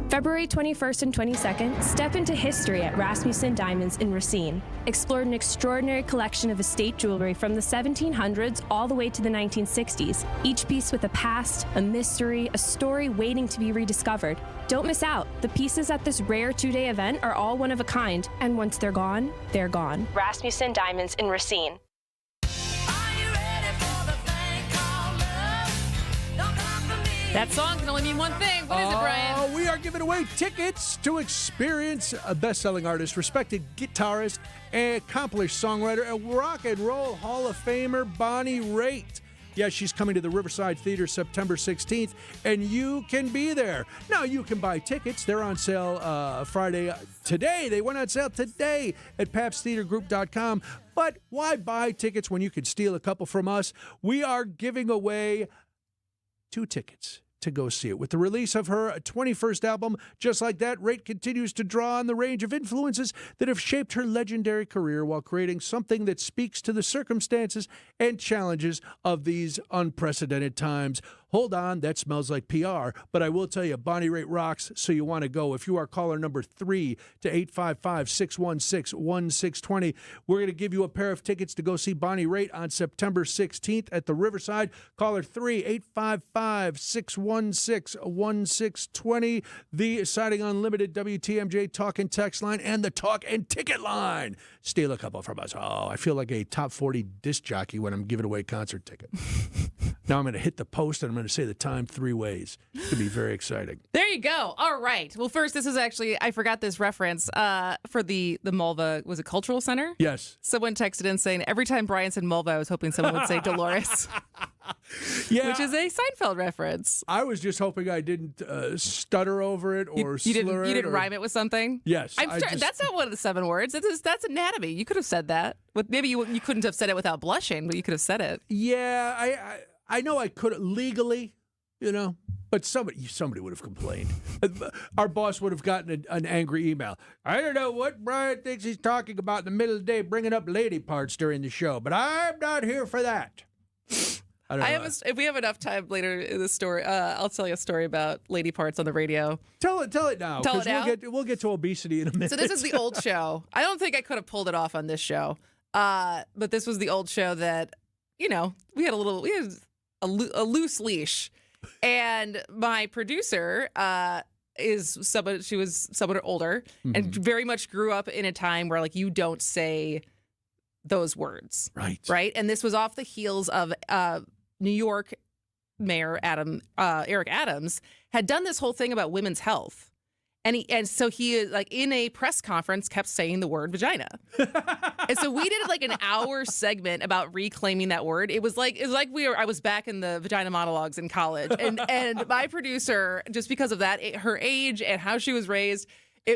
February 21st and 22nd, step into history at Rasmussen Diamonds in Racine. Explore an extraordinary collection of estate jewelry from the 1700s all the way to the 1960s. Each piece with a past, a mystery, a story waiting to be rediscovered. Don't miss out. The pieces at this rare two-day event are all one of a kind, and once they're gone, they're gone. Rasmussen Diamonds in Racine. That song can only mean one thing. What is it, Brian? We are giving away tickets to experience a best-selling artist, respected guitarist, and accomplished songwriter, and Rock and Roll Hall of Famer Bonnie Raitt. Yeah, she's coming to the Riverside Theater September 16th, and you can be there. Now, you can buy tickets. They're on sale Friday. Today, they went on sale today at PabstTheaterGroup.com. But why buy tickets when you can steal a couple from us? We are giving away 2 tickets to go see it. With the release of her 21st album, Just Like That, Raitt continues to draw on the range of influences that have shaped her legendary career while creating something that speaks to the circumstances and challenges of these unprecedented times. Hold on, that smells like PR, but I will tell you, Bonnie Raitt rocks, so you want to go. If you are caller number 3 to 855-616-1620, we're going to give you a pair of tickets to go see Bonnie Raitt on September 16th at the Riverside. Caller 3, 855-616-1620, the Siding Unlimited WTMJ talk and text line, and the talk and ticket line. Steal a couple from us. Oh, I feel like a top 40 disc jockey when I'm giving away concert ticket. Now I'm going to hit the post and I'm going to say the time 3 ways. It's going to be very exciting. There you go. All right. Well, first, this is actually, I forgot this reference for the Mulva, was it Cultural Center? Yes. Someone texted in saying, every time Brian said Mulva, I was hoping someone would say Dolores. Yeah. Which is a Seinfeld reference. I was just hoping I didn't stutter over it or you slur it. You didn't rhyme it with something? Yes. That's not one of the 7 words. That's anatomy. You could have said that. Maybe you couldn't have said it without blushing, but you could have said it. Yeah, I know I could legally, But somebody would have complained. Our boss would have gotten an angry email. I don't know what Brian thinks he's talking about in the middle of the day, bringing up lady parts during the show, but I'm not here for that. If we have enough time later in the story, I'll tell you a story about lady parts on the radio. Tell it now. Tell it now? We'll get to obesity in a minute. So this is the old show. I don't think I could have pulled it off on this show, but this was the old show that, we had a loose leash. And my producer she was somewhat older and very much grew up in a time where, like, you don't say those words. Right. And this was off the heels of New York Mayor Eric Adams had done this whole thing about women's health. And so he, like, in a press conference, kept saying the word vagina. And so we did like an hour segment about reclaiming that word. It was like I was back in the vagina monologues in college. And my producer, just because of that, her age and how she was raised,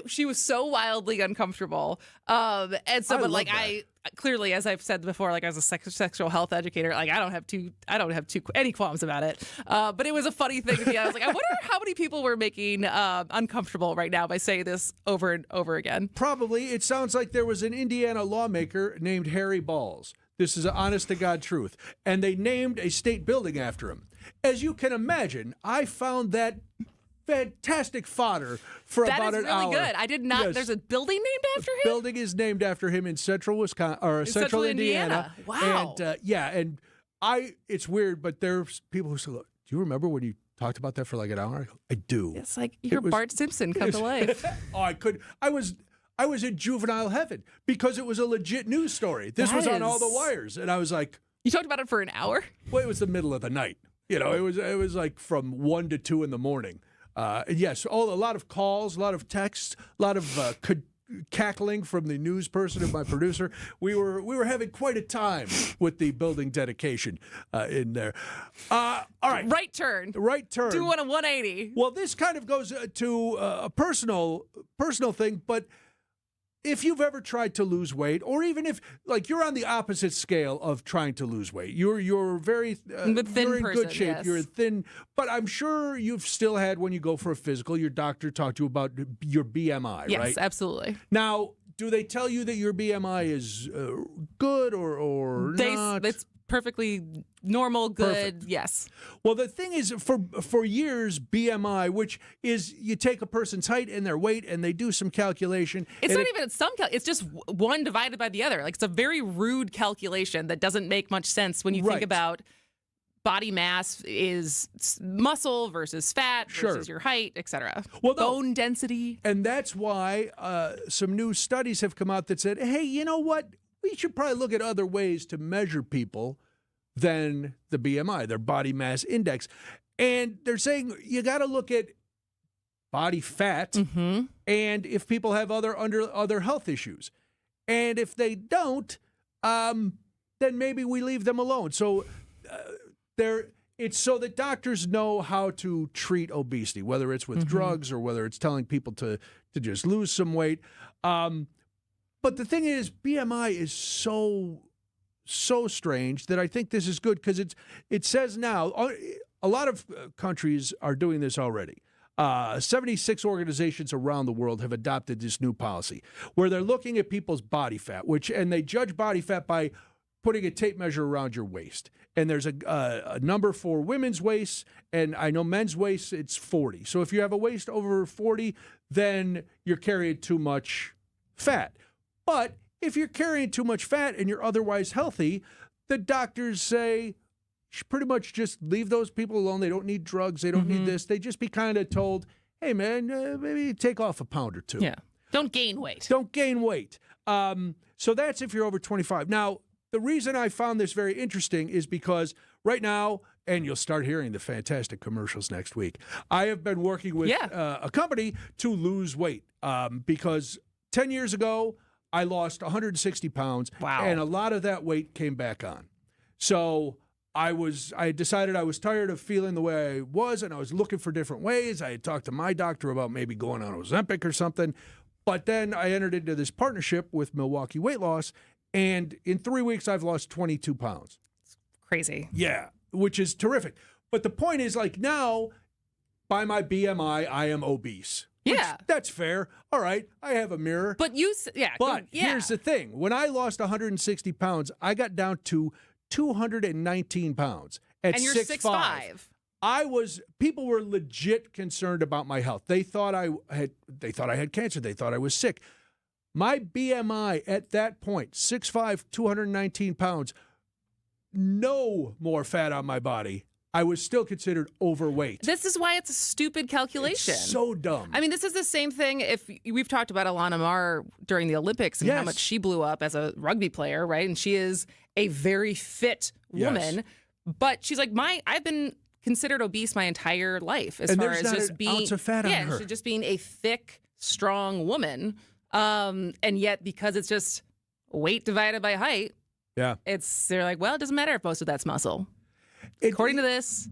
she was so wildly uncomfortable. And so, but like I clearly, as I've said before, like as a sexual health educator, like I don't have any qualms about it. But it was a funny thing to me. I was like, I wonder how many people were making uncomfortable right now by saying this over and over again. Probably. It sounds like there was an Indiana lawmaker named Harry Balls. This is an honest-to-God truth. And they named a state building after him. As you can imagine, I found that fantastic fodder for about an hour. That is really good. I did not. Yes. There's a building named after him? Building is named after him in central Wisconsin, or central Indiana. Wow. And it's weird, but there's people who say, look, do you remember when you talked about that for like an hour? I do. It's like you're Bart Simpson come to life. I was in juvenile heaven because it was a legit news story. This was on all the wires. And I was like. You talked about it for an hour? Well, it was the middle of the night. It was like from 1 to 2 in the morning. Yes, a lot of calls, a lot of texts, a lot of cackling from the news person and my producer. We were having quite a time with the building dedication in there. All right. Right turn. Doing a 180. Well, this kind of goes to a personal thing, but if you've ever tried to lose weight, or even if, like, you're on the opposite scale of trying to lose weight, you're very thin you're in person, good shape. yes. You're thin, but I'm sure you've still had, when you go for a physical, your doctor talked to you about your BMI, right? Yes, absolutely. Now, do they tell you that your BMI is good or not? It's perfectly normal, good, Perfect. Yes. Well, the thing is, for years, BMI, which is you take a person's height and their weight and they do some calculation. It's not even it's just one divided by the other. Like, it's a very rude calculation that doesn't make much sense when you think about body mass is muscle versus fat versus your height, etc. Well, bone density. And that's why some new studies have come out that said, hey, you know what? We should probably look at other ways to measure people than the BMI, their body mass index. And they're saying you got to look at body fat and if people have other health issues. And if they don't, then maybe we leave them alone. So it's so that doctors know how to treat obesity, whether it's with drugs or whether it's telling people to just lose some weight. But the thing is, BMI is so strange that I think this is good because it says now, a lot of countries are doing this already. 76 organizations around the world have adopted this new policy where they're looking at people's body fat, and they judge body fat by putting a tape measure around your waist. And there's a number for women's waist, and I know men's waist, it's 40. So if you have a waist over 40, then you're carrying too much fat. But if you're carrying too much fat and you're otherwise healthy, the doctors say you should pretty much just leave those people alone. They don't need drugs. They don't need this. They just be kind of told, hey, man, maybe take off a pound or two. Yeah. Don't gain weight. So that's if you're over 25. Now, the reason I found this very interesting is because right now, and you'll start hearing the fantastic commercials next week, I have been working with a company to lose weight because 10 years ago, I lost 160 pounds, and a lot of that weight came back on. So I decided I was tired of feeling the way I was, and I was looking for different ways. I had talked to my doctor about maybe going on Ozempic or something, but then I entered into this partnership with Milwaukee Weight Loss, and in 3 weeks, I've lost 22 pounds. It's crazy. Yeah, which is terrific. But the point is, like, now by my BMI, I am obese. Yeah. That's fair. All right, I have a mirror. But Here's the thing. When I lost 160 pounds, I got down to 219 pounds at and you're 6'5". People were legit concerned about my health. They thought I had cancer. They thought I was sick. My BMI at that point, 6'5", 219 pounds, no more fat on my body. I was still considered overweight. This is why it's a stupid calculation. It's so dumb. I mean, this is the same thing if we've talked about Alana Maher during the Olympics and how much she blew up as a rugby player, right? And she is a very fit woman. Yes. But she's like, I've been considered obese my entire life as far as just being ounce of fat on her. she's just being a thick, strong woman. And yet because it's just weight divided by height, they're like, well, it doesn't matter if most of that's muscle. According to this,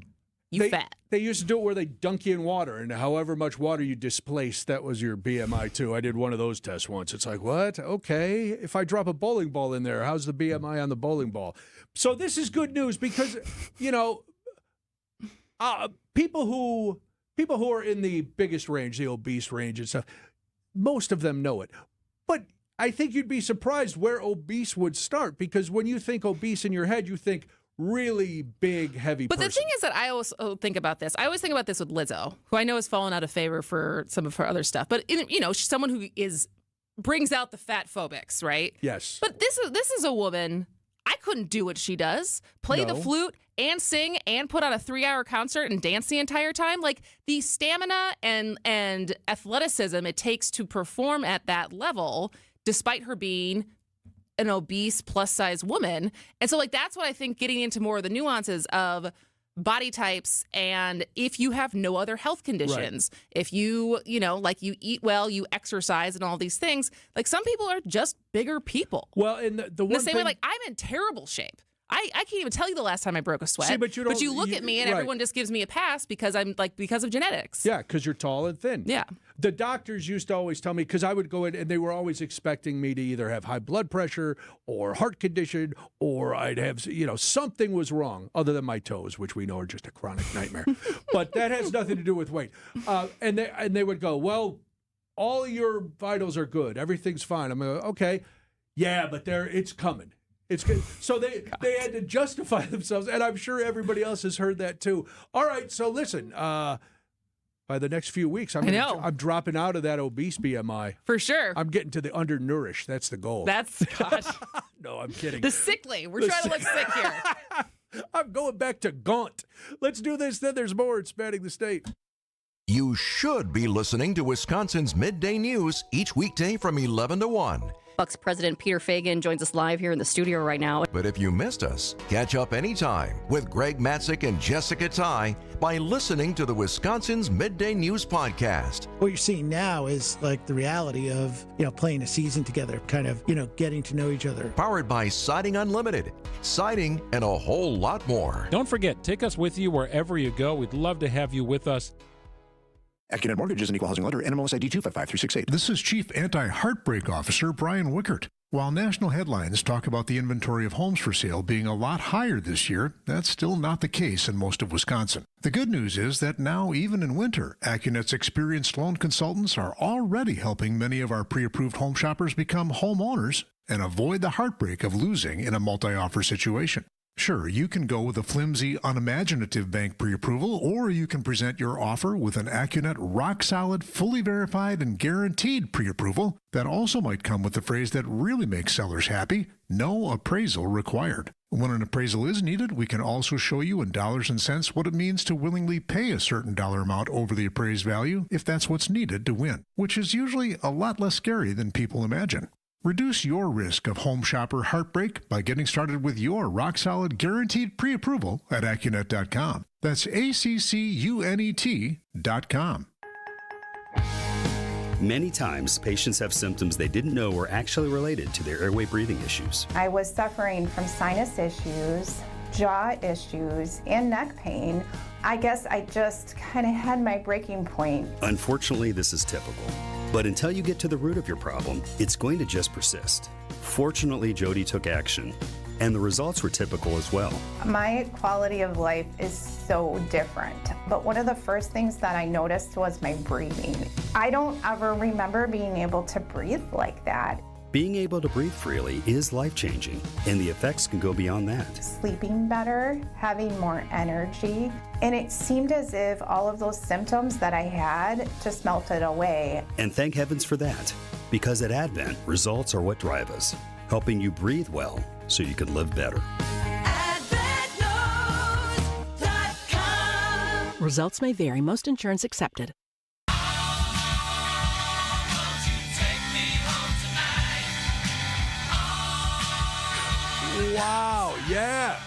fat. They used to do it where they dunk you in water, and however much water you displaced, that was your BMI too. I did one of those tests once. It's like, what? Okay, if I drop a bowling ball in there, how's the BMI on the bowling ball? So this is good news because, people who are in the biggest range, the obese range and stuff, most of them know it. But I think you'd be surprised where obese would start, because when you think obese in your head, you think really big, heavy But person. the thing is that I also think about this. I always think about this with Lizzo, who I know has fallen out of favor for some of her other stuff. But, she's someone who brings out the fat phobics, right? Yes. But this is a woman, I couldn't do what she does. Play the flute and sing and put on a 3-hour concert and dance the entire time. Like, the stamina and athleticism it takes to perform at that level, despite her being an obese plus-size woman. And so, that's what I think, getting into more of the nuances of body types, and if you have no other health conditions, if you, you eat well, you exercise and all these things, some people are just bigger people. Well, and the same way, I'm in terrible shape. I can't even tell you the last time I broke a sweat. See, but you look at me and everyone just gives me a pass because because of genetics. Yeah, because you're tall and thin. Yeah. The doctors used to always tell me, because I would go in and they were always expecting me to either have high blood pressure or heart condition, or I'd have, something was wrong other than my toes, which we know are just a chronic nightmare. But that has nothing to do with weight. And they would go, well, all your vitals are good. Everything's fine. I'm like, okay. Yeah, but it's coming. It's good. So they had to justify themselves, and I'm sure everybody else has heard that too. All right, so listen, by the next few weeks, I'm dropping out of that obese BMI. For sure. I'm getting to the undernourished. That's the goal. Gosh. No, I'm kidding. The sickly. We're trying to look sick here. I'm going back to gaunt. Let's do this, then there's more at Spanning the State. You should be listening to Wisconsin's Midday News each weekday from 11 to 1. Bucks President Peter Feigin joins us live here in the studio right now. But if you missed us, catch up anytime with Greg Matzik and Jessica Ty by listening to the Wisconsin's Midday News Podcast. What you're seeing now is the reality of, playing a season together, kind of, getting to know each other. Powered by Siding Unlimited, siding, and a whole lot more. Don't forget, take us with you wherever you go. We'd love to have you with us. AccuNet Mortgage is an equal housing lender. NMLS ID 255368. This is Chief Anti-Heartbreak Officer Brian Wickert. While national headlines talk about the inventory of homes for sale being a lot higher this year, that's still not the case in most of Wisconsin. The good news is that now, even in winter, AccuNet's experienced loan consultants are already helping many of our pre-approved home shoppers become homeowners and avoid the heartbreak of losing in a multi-offer situation. Sure, you can go with a flimsy, unimaginative bank pre-approval, or you can present your offer with an AccuNet rock-solid, fully verified, and guaranteed pre-approval that also might come with the phrase that really makes sellers happy: no appraisal required. When an appraisal is needed, we can also show you in dollars and cents what it means to willingly pay a certain dollar amount over the appraised value if that's what's needed to win, which is usually a lot less scary than people imagine. Reduce your risk of home shopper heartbreak by getting started with your rock-solid guaranteed pre-approval at AccuNet.com. That's ACCUNET.com. Many times, patients have symptoms they didn't know were actually related to their airway breathing issues. I was suffering from sinus issues, jaw issues, and neck pain. I guess I just kind of had my breaking point. Unfortunately, this is typical. But until you get to the root of your problem, it's going to just persist. Fortunately, Jody took action. and the results were typical as well. My quality of life is so different, but one of the first things that I noticed was my breathing. I don't ever remember being able to breathe like that. Being able to breathe freely is life-changing, and the effects can go beyond that. Sleeping better, having more energy, and it seemed as if all of those symptoms that I had just melted away. And thank heavens for that, because at Advent, results are what drive us, helping you breathe well so you can live better. Results may vary. Most insurance accepted. Wow, yeah.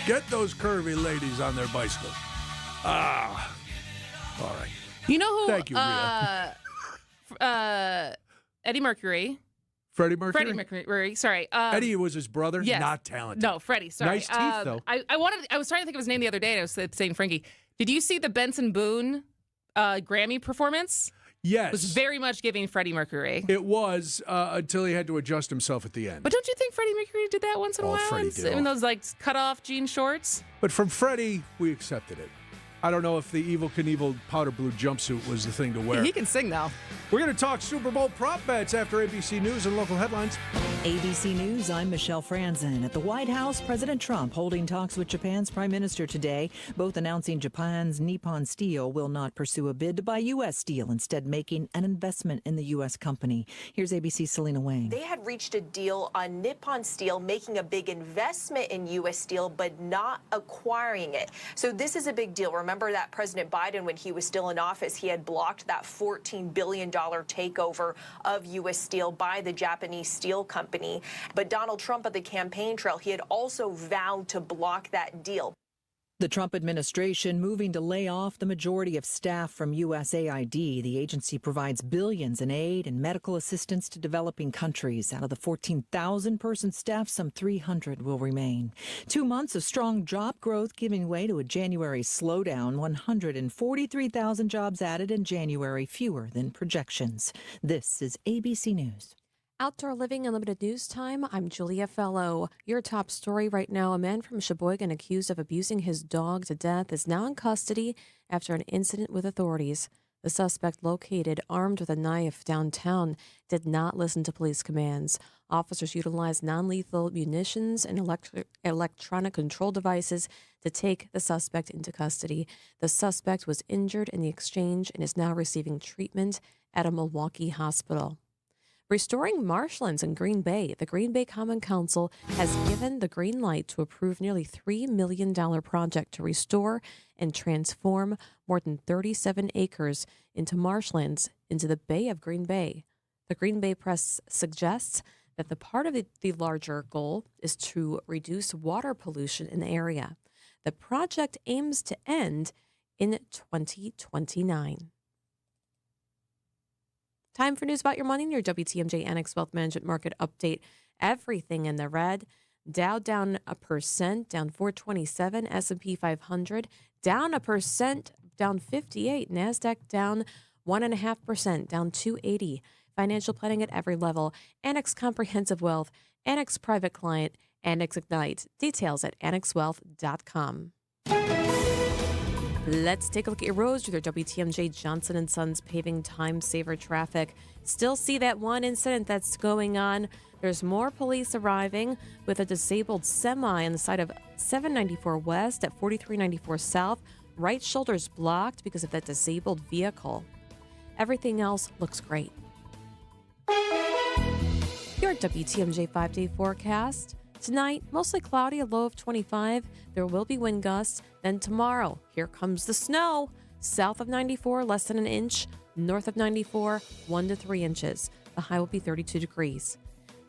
Get those curvy ladies on their bicycles. Ah. All right. You know who? Thank you, Rhea. Eddie Mercury. Freddie Mercury? Freddie Mercury, sorry. Eddie was his brother? Yes. Not talented. No, Freddie, sorry. Nice teeth, though. I was trying to think of his name the other day, and I was saying Frankie. Did you see the Benson Boone Grammy performance? Yes. It was very much giving Freddie Mercury. It was until he had to adjust himself at the end. But don't you think Freddie Mercury did that once in a while? Freddie did. In those like cut-off jean shorts? But from Freddie, we accepted it. I don't know if the Evel Knievel powder blue jumpsuit was the thing to wear. He can sing, though. We're going to talk Super Bowl prop bets after ABC News and local headlines. ABC News, I'm Michelle Franzen. At the White House, President Trump holding talks with Japan's Prime Minister today, both announcing Japan's Nippon Steel will not pursue a bid to buy U.S. steel, instead making an investment in the U.S. company. Here's ABC's Selena Wang. They had reached a deal on Nippon Steel, making a big investment in U.S. Steel, but not acquiring it. So this is a big deal. Remember that President Biden, when he was still in office, he had blocked that $14 billion takeover of U.S. Steel by the Japanese steel company. But Donald Trump at the campaign trail, he had also vowed to block that deal. The Trump administration moving to lay off the majority of staff from USAID. The agency provides billions in aid and medical assistance to developing countries. Out of the 14,000-person staff, some 300 will remain. 2 months of strong job growth giving way to a January slowdown. 143,000 jobs added in January, fewer than projections. This is ABC News. Outdoor Living Unlimited News Time. I'm Julia Fellow. Your top story right now. A man from Sheboygan accused of abusing his dog to death is now in custody after an incident with authorities. The suspect, located armed with a knife downtown, did not listen to police commands. Officers utilized non-lethal munitions and electronic control devices to take the suspect into custody. The suspect was injured in the exchange and is now receiving treatment at a Milwaukee hospital. Restoring marshlands in Green Bay. The Green Bay Common Council has given the green light to approve nearly $3 million project to restore and transform more than 37 acres into marshlands into the Bay of Green Bay. The Green Bay Press suggests that the part of the larger goal is to reduce water pollution in the area. The project aims to end in 2029. Time for news about your money, your WTMJ Annex Wealth Management Market Update. Everything in the red. Dow down 1%, down 427. S&P 500 down 1%, down 58. NASDAQ down 1.5%, down 280. Financial planning at every level. Annex Comprehensive Wealth, Annex Private Client, Annex Ignite. Details at annexwealth.com. Let's take a look at your roads with your WTMJ Johnson & Sons Paving Time Saver Traffic. Still see that one incident that's going on. There's more police arriving with a disabled semi on the side of 794 West at 4394 South. Right shoulder's blocked because of that disabled vehicle. Everything else looks great. Your WTMJ 5-day forecast. Tonight, mostly cloudy, a low of 25. There will be wind gusts. Then tomorrow, here comes the snow. South of 94, less than an inch. North of 94, 1 to 3 inches. The high will be 32 degrees.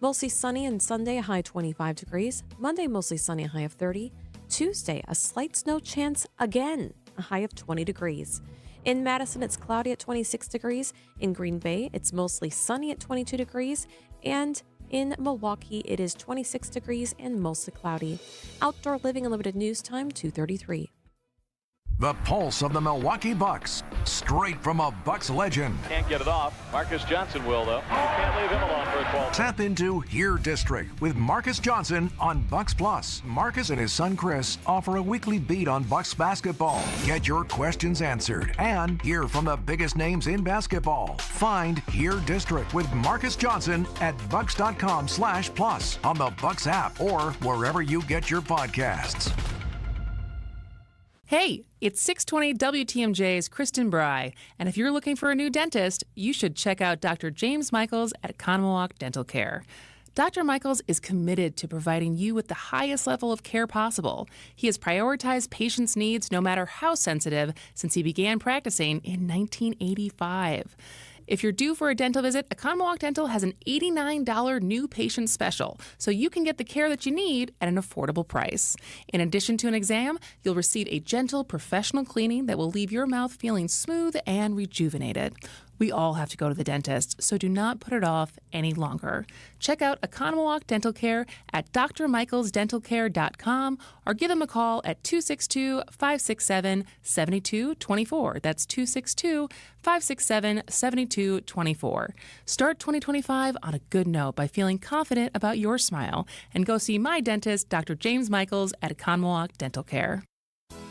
Mostly sunny and Sunday, a high 25 degrees. Monday, mostly sunny, a high of 30. Tuesday, a slight snow chance again, a high of 20 degrees. In Madison, it's cloudy at 26 degrees. In Green Bay, it's mostly sunny at 22 degrees. And in Milwaukee, it is 26 degrees and mostly cloudy. Outdoor Living Unlimited News Time, 2:33. The pulse of the Milwaukee Bucks, straight from a Bucks legend. Can't get it off. Marcus Johnson will, though. Can't leave him alone for a 12. Tap into Here District with Marcus Johnson on Bucks Plus. Marcus and his son Chris offer a weekly beat on Bucks basketball. Get your questions answered and hear from the biggest names in basketball. Find Here District with Marcus Johnson at bucks.com/plus on the Bucks app or wherever you get your podcasts. Hey, it's 620 WTMJ's Kristen Bry, and if you're looking for a new dentist, you should check out Dr. James Michaels at Economowalk Dental Care. Dr. Michaels is committed to providing you with the highest level of care possible. He has prioritized patients' needs no matter how sensitive since he began practicing in 1985. If you're due for a dental visit, Economowalk Dental has an $89 new patient special, so you can get the care that you need at an affordable price. In addition to an exam, you'll receive a gentle, professional cleaning that will leave your mouth feeling smooth and rejuvenated. We all have to go to the dentist, so do not put it off any longer. Check out Economowalk Dental Care at drmichaelsdentalcare.com or give them a call at 262-567-7224. That's 262-567-7224. Start 2025 on a good note by feeling confident about your smile and go see my dentist, Dr. James Michaels at Economowalk Dental Care.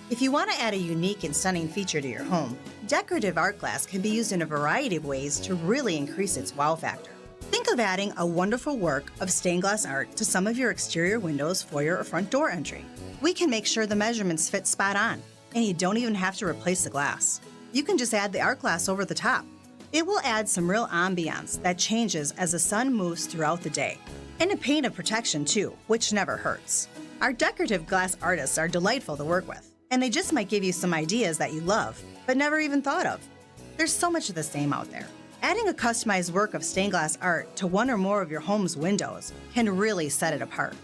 If you want to add a unique and stunning feature to your home, decorative art glass can be used in a variety of ways to really increase its wow factor. Think of adding a wonderful work of stained glass art to some of your exterior windows, foyer, or front door entry. We can make sure the measurements fit spot on, and you don't even have to replace the glass. You can just add the art glass over the top. It will add some real ambiance that changes as the sun moves throughout the day. And a paint of protection too, which never hurts. Our decorative glass artists are delightful to work with. And they just might give you some ideas that you love, but never even thought of. There's so much of the same out there. Adding a customized work of stained glass art to one or more of your home's windows can really set it apart.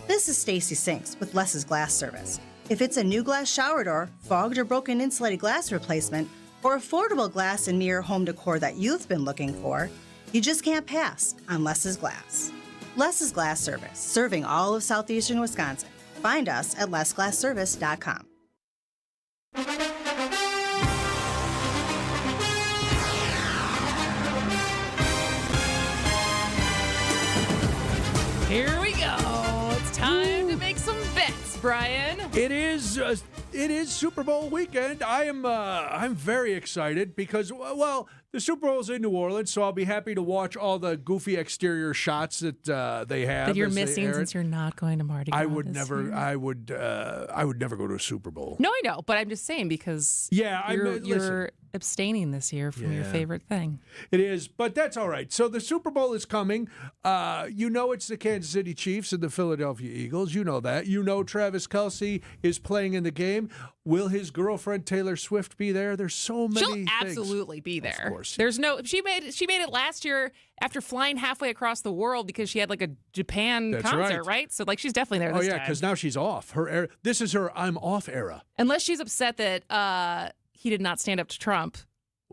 This is Stacy Sinks with Less's Glass Service. If it's a new glass shower door, fogged or broken insulated glass replacement, or affordable glass and mirror home decor that you've been looking for, you just can't pass on Less's Glass. Less's Glass Service, serving all of southeastern Wisconsin. Find us at lessglassservice.com. Here we go. It's time to make some bets, Brian. It is Super Bowl weekend. I'm very excited because, well, the Super Bowl's in New Orleans, so I'll be happy to watch all the goofy exterior shots that they have. That you're missing since you're not going to Mardi Gras. I would never go to a Super Bowl. No, I know, but I'm just saying because you're abstaining this year from your favorite thing. It is, but that's all right. So the Super Bowl is coming. It's the Kansas City Chiefs and the Philadelphia Eagles. You know that. You know Travis Kelce is playing in the game. Will his girlfriend Taylor Swift be there? There's so many She'll things. absolutely be there. Of course. There's no. She made it last year after flying halfway across the world because she had like a Japan concert, right? So like she's definitely there. Oh this yeah, time. because now she's off. This is her I'm off era. Unless she's upset that he did not stand up to Trump.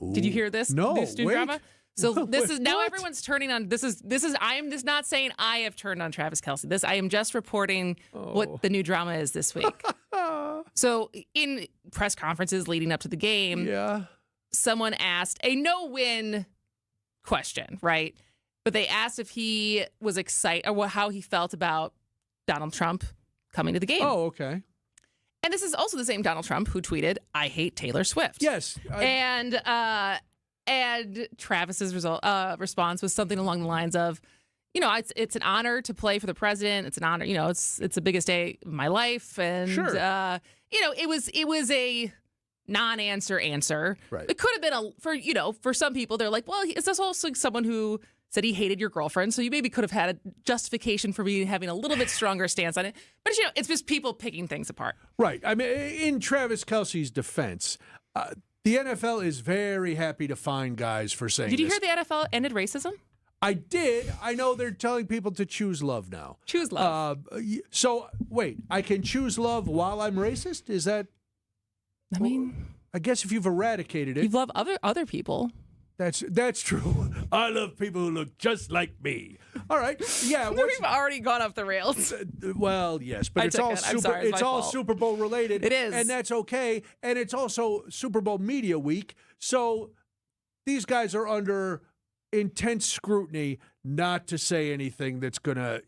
Ooh. Did you hear this? No. This new drama? So this is now what? everyone's turning on. This is. I am just not saying I have turned on Travis Kelce. I am just reporting what the new drama is this week. So in press conferences leading up to the game, someone asked a no-win question, right? But they asked if he was excited or how he felt about Donald Trump coming to the game. Oh, okay. And this is also the same Donald Trump who tweeted, "I hate Taylor Swift." Yes. And Travis's response was something along the lines of, it's an honor to play for the president. It's an honor. It's the biggest day of my life. And, sure. It was a non-answer answer. Right. It could have been for some people, they're like, well, is this also someone who said he hated your girlfriend? So you maybe could have had a justification for me having a little bit stronger stance on it. But, it's just people picking things apart. Right. I mean, in Travis Kelce's defense, the NFL is very happy to fine guys for saying this. Did you hear the NFL ended racism? I did. I know they're telling people to choose love now. Choose love. So, wait, I can choose love while I'm racist? Is that... I mean... I guess if you've eradicated it... You love other people. That's true. I love people who look just like me. All right. Yeah. We've already gone off the rails. Well, yes, but it's all Super Bowl related. It is. And that's okay. And it's also Super Bowl media week. So these guys are under intense scrutiny not to say anything that's going to,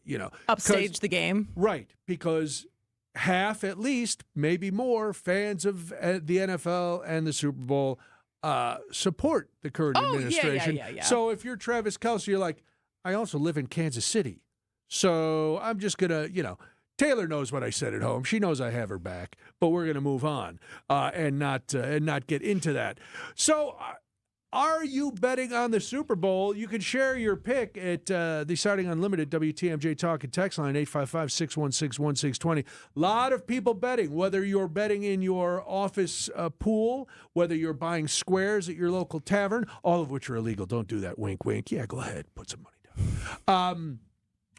upstage the game. Right. Because half, at least, maybe more, fans of the NFL and the Super Bowl support the current administration. Yeah. So if you're Travis Kelce, you're like, I also live in Kansas City. So I'm just going to, Taylor knows what I said at home. She knows I have her back, but we're going to move on and not get into that. So are you betting on the Super Bowl? You can share your pick at the Siding Unlimited WTMJ Talk and Text line, 855-616-1620. A lot of people betting, whether you're betting in your office pool, whether you're buying squares at your local tavern, all of which are illegal. Don't do that, wink, wink. Yeah, go ahead, put some money down.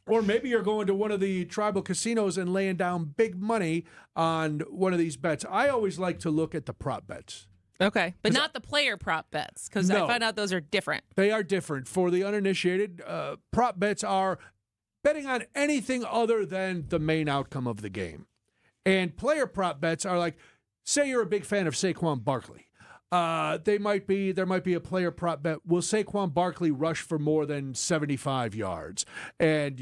Or maybe you're going to one of the tribal casinos and laying down big money on one of these bets. I always like to look at the prop bets. Okay, but not the player prop bets, because I find out those are different. They are different. For the uninitiated, prop bets are betting on anything other than the main outcome of the game. And player prop bets are like, say you're a big fan of Saquon Barkley. There might be a player prop bet. Will Saquon Barkley rush for more than 75 yards? And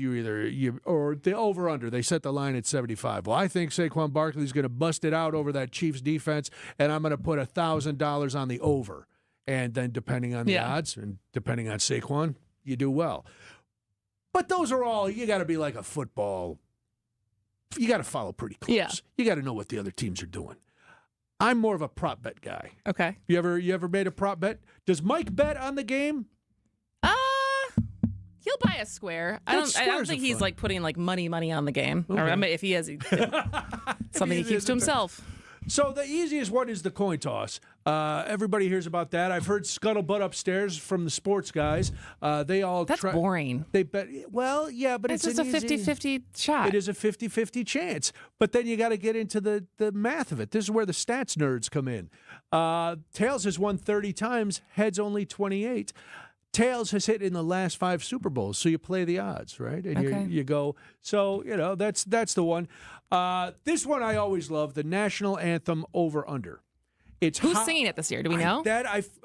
or the over-under, they set the line at 75. Well, I think Saquon Barkley's going to bust it out over that Chiefs defense, and I'm going to put $1,000 on the over. And then depending on the odds and depending on Saquon, you do well. But those are all, you got to be like a football. You got to follow pretty close. Yeah. You got to know what the other teams are doing. I'm more of a prop bet guy. Okay. You ever made a prop bet? Does Mike bet on the game? He'll buy a square. I don't think he's like putting like money on the game. Okay. Or if he has something he keeps to himself. So the easiest one is the coin toss. Everybody hears about that. I've heard scuttlebutt upstairs from the sports guys. They all That's boring. They bet. Well, yeah, but it's just a 50-50 shot. It is a 50-50 chance. But then you got to get into the math of it. This is where the stats nerds come in. Tails has won 30 times. Heads only 28. Tails has hit in the last 5 Super Bowls, so you play the odds, right? And you go. So that's the one. This one I always love, the national anthem over/under. Who's singing it this year? Do we know?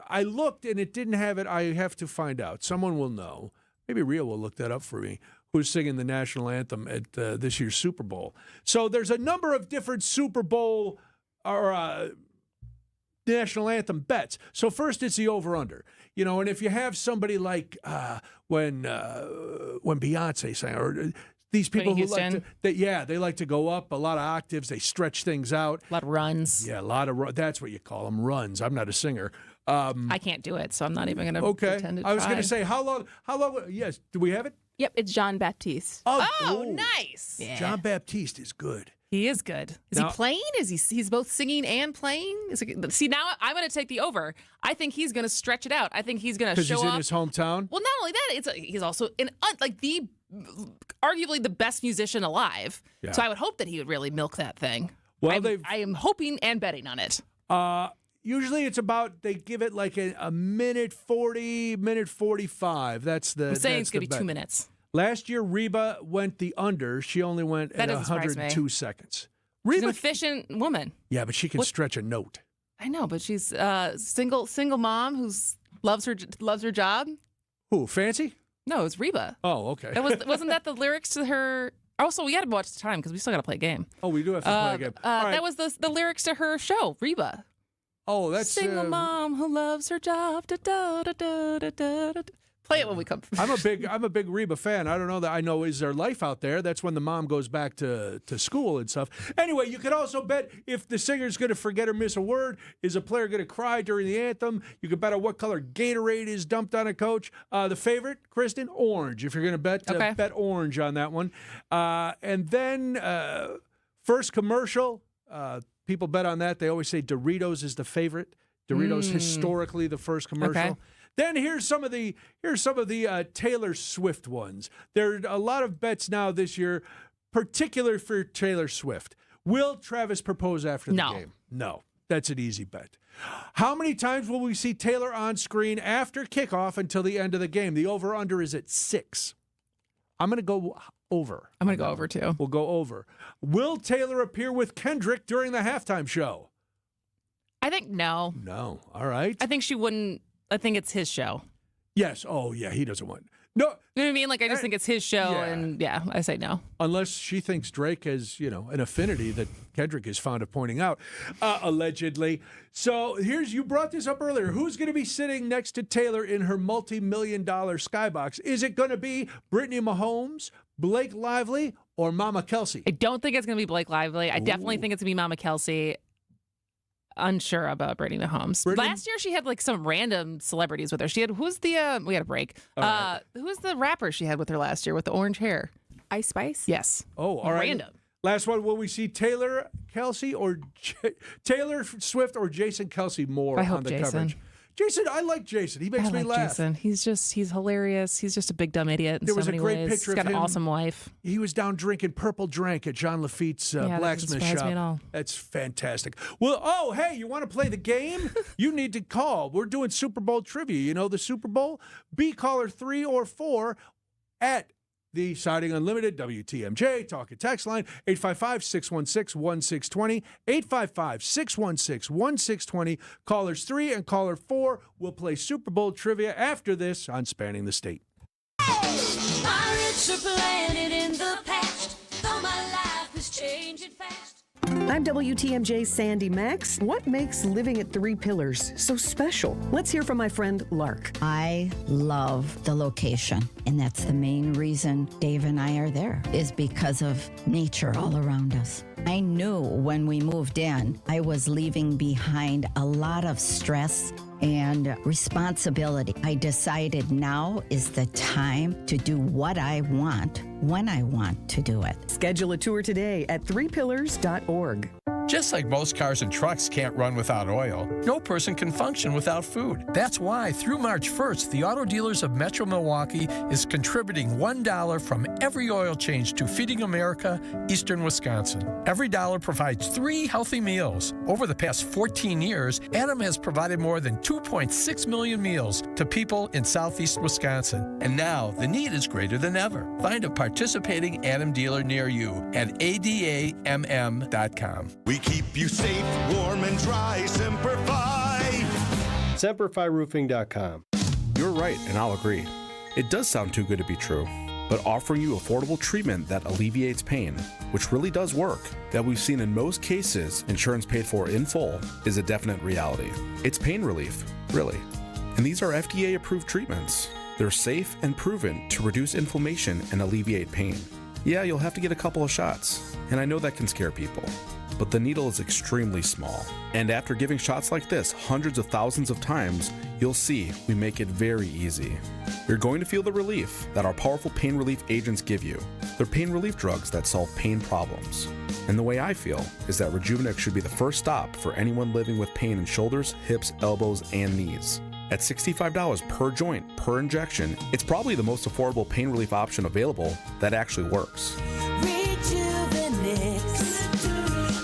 I looked and it didn't have it. I have to find out. Someone will know. Maybe Ria will look that up for me. Who's singing the national anthem at this year's Super Bowl? So there's a number of different Super Bowl or national anthem bets. So first it's the over/under. And if you have somebody like when Beyonce sang, or these people who like to, they like to go up a lot of octaves. They stretch things out. A lot of runs. Yeah, a lot of that's what you call them, runs. I'm not a singer. I can't do it, so I'm not even going to pretend to try. I was going to say, how long? Yes, do we have it? Yep, it's John Baptiste. Oh, nice. Yeah. John Baptiste is good. He is good. Is he playing? He's both singing and playing? See, now I'm going to take the over. I think he's going to stretch it out. I think he's going to show up. Because he's in his hometown? Well, not only that, he's also arguably the best musician alive. Yeah. So I would hope that he would really milk that thing. Well, I am hoping and betting on it. Usually it's about, they give it like a minute 40, minute 45. That's the I'm saying it's going to be bet. 2 minutes. Last year, Reba went the under. She only went at 102 seconds. She's an efficient woman. Yeah, but she can stretch a note. I know, but she's a single mom who loves her job. Who, Fancy? No, it's Reba. Oh, okay. Wasn't that the lyrics to her? Also, we got to watch the time because we still got to play a game. Oh, we do have to play a game. Right. That was the lyrics to her show, Reba. Oh, that's single mom who loves her job. Da, da, da, da, da, da, da. Play it when we come. I'm a big Reba fan. I don't know that I know is there life out there. That's when the mom goes back to school and stuff. Anyway, you could also bet if the singer's going to forget or miss a word. Is a player going to cry during the anthem? You could bet on what color Gatorade is dumped on a coach. The favorite, Kristen, orange. If you're going to bet, bet orange on that one. And then first commercial. People bet on that. They always say Doritos is the favorite. Doritos historically the first commercial. Okay. Then here's some of the Taylor Swift ones. There are a lot of bets now this year, particular for Taylor Swift. Will Travis propose after the game? No. That's an easy bet. How many times will we see Taylor on screen after kickoff until the end of the game? The over-under is at 6. I'm going to go over. I'm going to go over, too. We'll go over. Will Taylor appear with Kendrick during the halftime show? I think no. No. All right. I think she wouldn't. I think it's his show. Yes. Oh, yeah, he doesn't want. No. You know what I mean? Like, I just think it's his show, and I say no. Unless she thinks Drake has, an affinity that Kendrick is fond of pointing out, allegedly. So you brought this up earlier. Who's going to be sitting next to Taylor in her multi-million-dollar skybox? Is it going to be Brittany Mahomes, Blake Lively, or Mama Kelsey? I don't think it's going to be Blake Lively. I definitely think it's going to be Mama Kelsey. Unsure about Brittany Mahomes. Last year, she had like some random celebrities with her. She had, who's the, we had a break. Right. Who's the rapper she had with her last year with the orange hair? Ice Spice? Yes. Oh, all right. Random. Last one, will we see Taylor Kelsey or Taylor Swift or Jason Kelsey more on the coverage? Jason, I like Jason. He makes me laugh. Jason. He's hilarious. He's just a big dumb idiot in so many ways. There was a great picture of him. He's got an awesome wife. He was down drinking purple drink at John Lafitte's blacksmith shop. Me at all. That's fantastic. Well, hey, you want to play the game? You need to call. We're doing Super Bowl trivia. You know the Super Bowl? Be caller 3 or 4 at the Siding Unlimited WTMJ talk and text line 855-616-1620 855-616-1620. Callers 3 and caller 4 will play Super Bowl trivia after this on Spanning the State. Pirates are planted in the past, though my life is changing fast. I'm WTMJ's Sandy Max. What makes living at Three Pillars so special? Let's hear from my friend Lark. I love the location, and that's the main reason Dave and I are there, is because of nature all around us. I knew when we moved in, I was leaving behind a lot of stress and responsibility. I decided now is the time to do what I want when I want to do it. Schedule a tour today at threepillars.org. Just like most cars and trucks can't run without oil, no person can function without food. That's why through March 1st, the Auto Dealers of Metro Milwaukee is contributing $1 from every oil change to Feeding America, Eastern Wisconsin. Every dollar provides 3 healthy meals. Over the past 14 years, Adam has provided more than 2.6 million meals to people in southeast Wisconsin. And now the need is greater than ever. Find a participating Adam dealer near you at adamm.com. We keep you safe, warm, and dry. Semper-Fi. SemperFiRoofing.com. You're right, and I'll agree. It does sound too good to be true. But offering you affordable treatment that alleviates pain, which really does work, that we've seen in most cases insurance paid for in full, is a definite reality. It's pain relief, really. And these are FDA-approved treatments. They're safe and proven to reduce inflammation and alleviate pain. Yeah, you'll have to get a couple of shots, and I know that can scare people. But the needle is extremely small. And after giving shots like this hundreds of thousands of times, you'll see we make it very easy. You're going to feel the relief that our powerful pain relief agents give you. They're pain relief drugs that solve pain problems. And the way I feel is that Rejuvenex should be the first stop for anyone living with pain in shoulders, hips, elbows, and knees. At $65 per joint, per injection, it's probably the most affordable pain relief option available that actually works. Rejuvenex.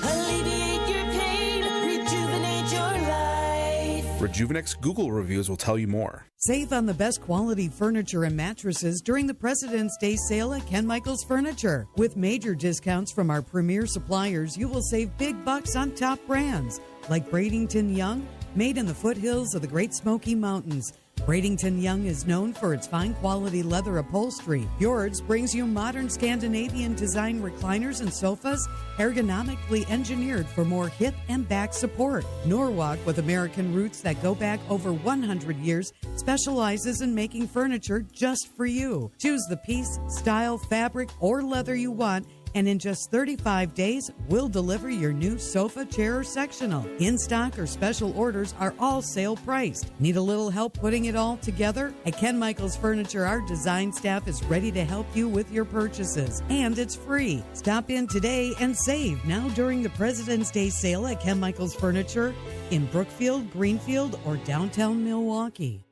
Alleviate your pain. Rejuvenate your life. Rejuvenex Google reviews will tell you more. Save on the best quality furniture and mattresses during the President's Day sale at Ken Michaels Furniture. With major discounts from our premier suppliers, you will save big bucks on top brands like Bradenton Young, made in the foothills of the Great Smoky Mountains. Bradenton Young is known for its fine quality leather upholstery. Fjords brings you modern Scandinavian design recliners and sofas, ergonomically engineered for more hip and back support. Norwalk, with American roots that go back over 100 years, specializes in making furniture just for you. Choose the piece, style, fabric, or leather you want, and in just 35 days, we'll deliver your new sofa, chair, or sectional. In-stock or special orders are all sale priced. Need a little help putting it all together? At Ken Michaels Furniture, our design staff is ready to help you with your purchases, and it's free. Stop in today and save now during the President's Day sale at Ken Michaels Furniture in Brookfield, Greenfield, or downtown Milwaukee.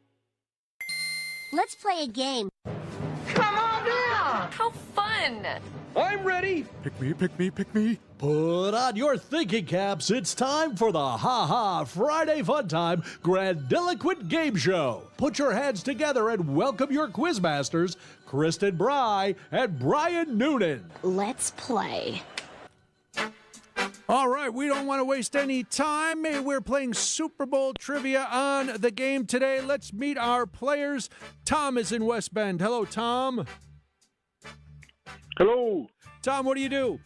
Let's play a game. Come on down. How fun! fun. I'm ready. Pick me, pick me, pick me. Put on your thinking caps. It's time for the Ha Ha Friday Fun Time Grandiloquent Game Show. Put your hands together and welcome your quizmasters, Kristen Bry and Brian Noonan. Let's play. All right, we don't want to waste any time. We're playing Super Bowl trivia on the game today. Let's meet our players. Tom is in West Bend. Hello, Tom. Hello. Tom, what do you do?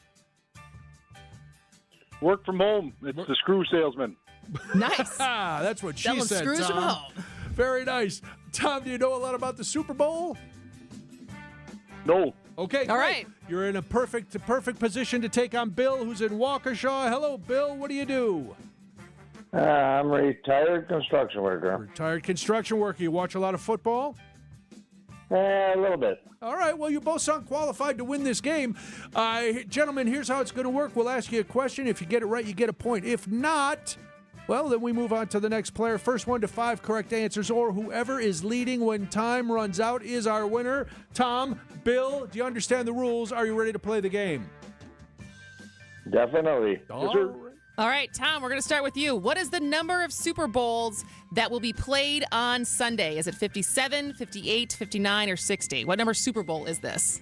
Work from home. It's the screw salesman. Nice. That's what she Selling said, screws Tom. from home. Very nice. Tom, do you know a lot about the Super Bowl? No. Okay, All great. right. You're in a perfect position to take on Bill, who's in Waukesha. Hello, Bill. What do you do? I'm a retired construction worker. Retired construction worker. You watch a lot of football? A little bit. All right, well, you both sound qualified to win this game. Gentlemen, here's how it's going to work. We'll ask you a question. If you get it right, you get a point. If not, well, then we move on to the next player. First 1 to 5 correct answers, or whoever is leading when time runs out is our winner. Tom, Bill, do you understand the rules? Are you ready to play the game? Definitely. All Yes, sir. right. All right, Tom, we're going to start with you. What is the number of Super Bowls that will be played on Sunday? Is it 57, 58, 59, or 60? What number Super Bowl is this?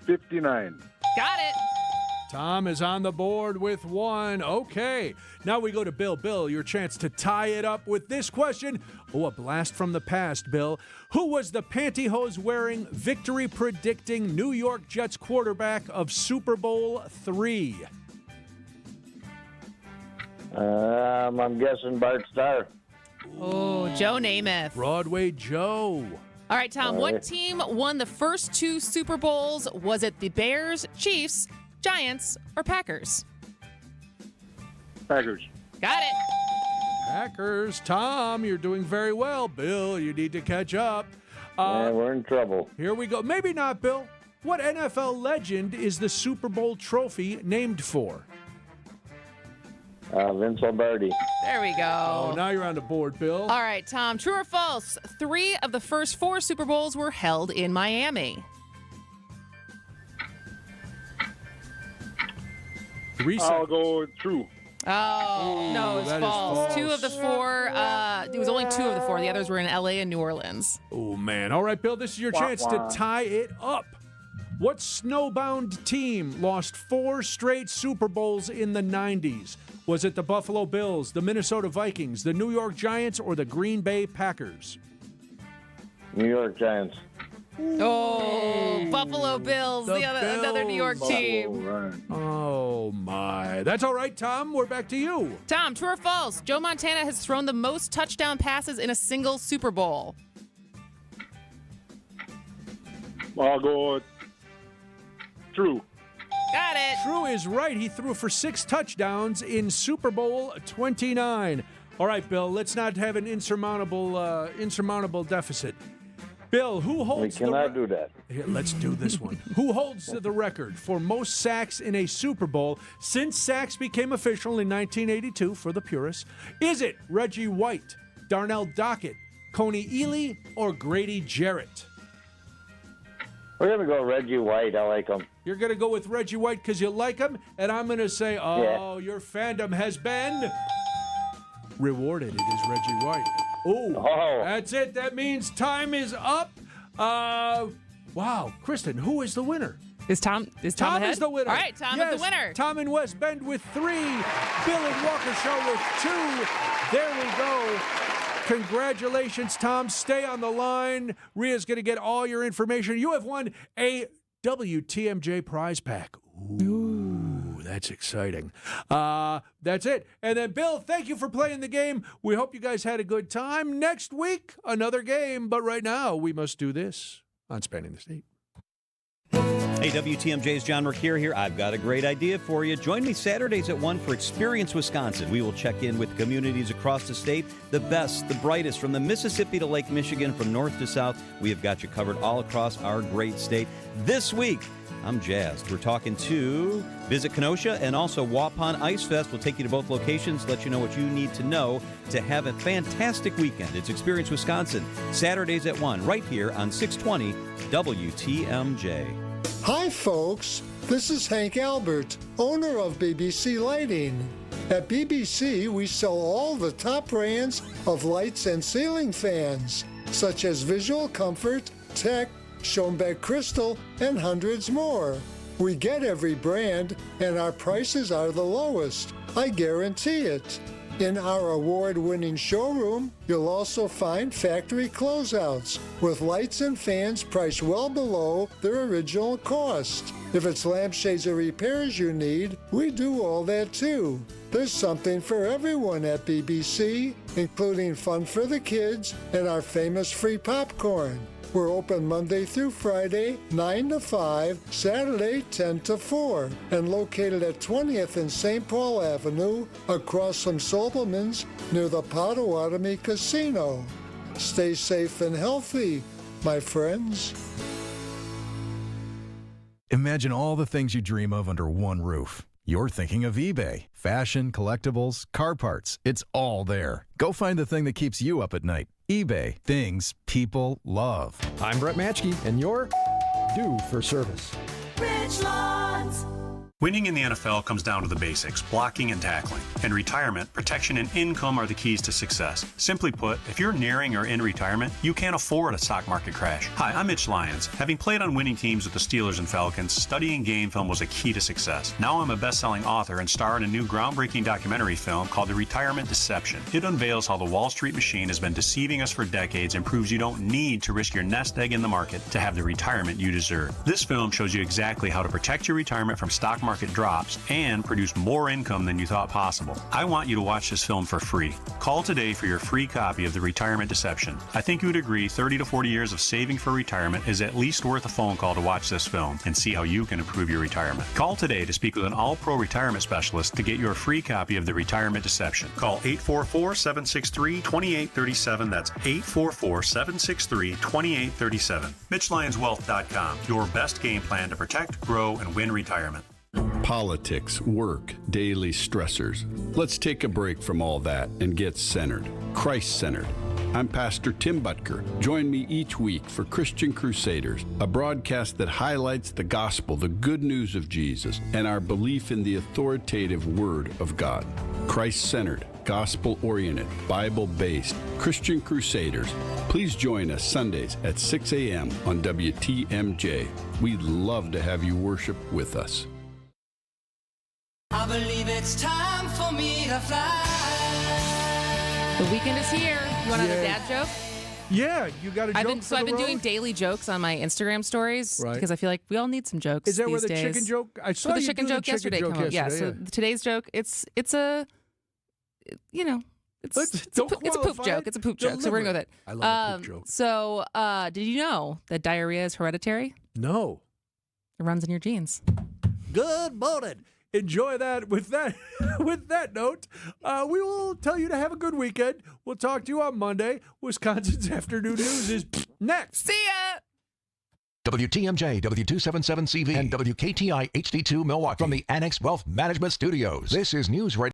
59. Got it. Tom is on the board with 1. Okay. Now we go to Bill. Bill, your chance to tie it up with this question. Oh, a blast from the past, Bill. Who was the pantyhose-wearing, victory-predicting New York Jets quarterback of Super Bowl III? I'm guessing Bart Starr. Oh, Joe Namath. Broadway Joe. All right, Tom, what team won the first 2 Super Bowls? Was it the Bears, Chiefs, Giants, or Packers? Packers. Got it. Packers. Tom, you're doing very well. Bill, you need to catch up. We're in trouble. Here we go. Maybe not, Bill. What NFL legend is the Super Bowl trophy named for? Vince Lombardi. There we go. Oh, now you're on the board, Bill. All right, Tom, true or false? 3 of the first 4 Super Bowls were held in Miami. I'll go true. Oh, no, it's that is false. false. 2 of the 4, it was only 2 of the 4. The others were in LA and New Orleans. Oh, man. All right, Bill, this is your chance to tie it up. What snowbound team lost 4 straight Super Bowls in the 90s? Was it the Buffalo Bills, the Minnesota Vikings, the New York Giants, or the Green Bay Packers? New York Giants. Oh, Buffalo Bills, another New York team. Right. Oh, my. That's all right, Tom. We're back to you. Tom, true or false? Joe Montana has thrown the most touchdown passes in a single Super Bowl. I'll go true. Got it. True is right. He threw for 6 touchdowns in Super Bowl 29. All right, Bill, let's not have an insurmountable deficit. Bill, who holds We cannot do that. Here, let's do this one. Who holds the record for most sacks in a Super Bowl since sacks became official in 1982 for the purists? Is it Reggie White, Darnell Dockett, Coney Ely, or Grady Jarrett? We're going to go Reggie White. I like him. You're going to go with Reggie White because you like him, and I'm going to say, your fandom has been rewarded. It is Reggie White. Oh, that's it. That means time is up. Wow, Kristen, who is the winner? Is Tom Tom ahead? is the winner. All right, Tom is the winner. Tom in West Bend with 3. Bill in Waukesha with 2. There we go. Congratulations, Tom. Stay on the line. Ria's going to get all your information. You have won a WTMJ prize pack. Ooh, that's exciting. That's it. And then, Bill, thank you for playing the game. We hope you guys had a good time. Next week, another game. But right now, we must do this on Spanning the State. Hey, WTMJ's John Mercure here. I've got a great idea for you. Join me Saturdays at 1 for Experience Wisconsin. We will check in with communities across the state, the best, the brightest, from the Mississippi to Lake Michigan, from north to south. We have got you covered all across our great state. This week, I'm jazzed. We're talking to Visit Kenosha and also Waupun Ice Fest. We'll take you to both locations, let you know what you need to know to have a fantastic weekend. It's Experience Wisconsin, Saturdays at 1, right here on 620 WTMJ. Hi, folks. This is Hank Albert, owner of BBC Lighting. At BBC, we sell all the top brands of lights and ceiling fans, such as Visual Comfort, Tech, Schoenbeck Crystal, and hundreds more. We get every brand, and our prices are the lowest. I guarantee it. In our award-winning showroom, you'll also find factory closeouts with lights and fans priced well below their original cost. If it's lampshades or repairs you need, we do all that too. There's something for everyone at BBC, including fun for the kids and our famous free popcorn. We're open Monday through Friday, 9 to 5, Saturday, 10 to 4, and located at 20th and St. Paul Avenue, across from Sobelman's, near the Potawatomi Casino. Stay safe and healthy, my friends. Imagine all the things you dream of under one roof. You're thinking of eBay. Fashion, collectibles, car parts, it's all there. Go find the thing that keeps you up at night. eBay. Things people love. I'm Brett Matchke, and you're due for service. Ridgelawns. Winning in the NFL comes down to the basics, blocking and tackling. In retirement, protection and income are the keys to success. Simply put, if you're nearing or in retirement, you can't afford a stock market crash. Hi, I'm Mitch Lyons. Having played on winning teams with the Steelers and Falcons, studying game film was a key to success. Now I'm a best-selling author and star in a new groundbreaking documentary film called The Retirement Deception. It unveils how the Wall Street machine has been deceiving us for decades and proves you don't need to risk your nest egg in the market to have the retirement you deserve. This film shows you exactly how to protect your retirement from stock market drops and produce more income than you thought possible. I want you to watch this film for free. Call today for your free copy of The Retirement Deception. I think you would agree 30 to 40 years of saving for retirement is at least worth a phone call to watch this film and see how you can improve your retirement. Call today to speak with an all-pro retirement specialist to get your free copy of The Retirement Deception. Call 844-763-2837. That's 844-763-2837. MitchLyonsWealth.com. Your best game plan to protect, grow, and win retirement. Politics, work, daily stressors. Let's take a break from all that and get centered. Christ-centered. I'm Pastor Tim Butker. Join me each week for Christian Crusaders, a broadcast that highlights the gospel, the good news of Jesus, and our belief in the authoritative Word of God. Christ-centered, gospel-oriented, Bible-based Christian Crusaders. Please join us Sundays at 6 a.m. on WTMJ. We'd love to have you worship with us. I believe it's time for me to fly. The weekend is here. You want another dad joke? Yeah, you got a joke. I've been doing daily jokes on my Instagram stories because I feel like we all need some jokes. Is that these where the days. chicken joke? I saw the you chicken do joke the chicken yesterday. joke Come out. Yeah. yesterday, So today's joke, it's a poop joke. It's a poop joke. So we're gonna go with it. I love a poop joke. So did you know that diarrhea is hereditary? No. It runs in your genes. Good morning. Enjoy that. With that note, we will tell you to have a good weekend. We'll talk to you on Monday. Wisconsin's Afternoon News is next. See ya. WTMJ, W277CV, and WKTI HD2 Milwaukee from the Annex Wealth Management Studios. This is News Radio.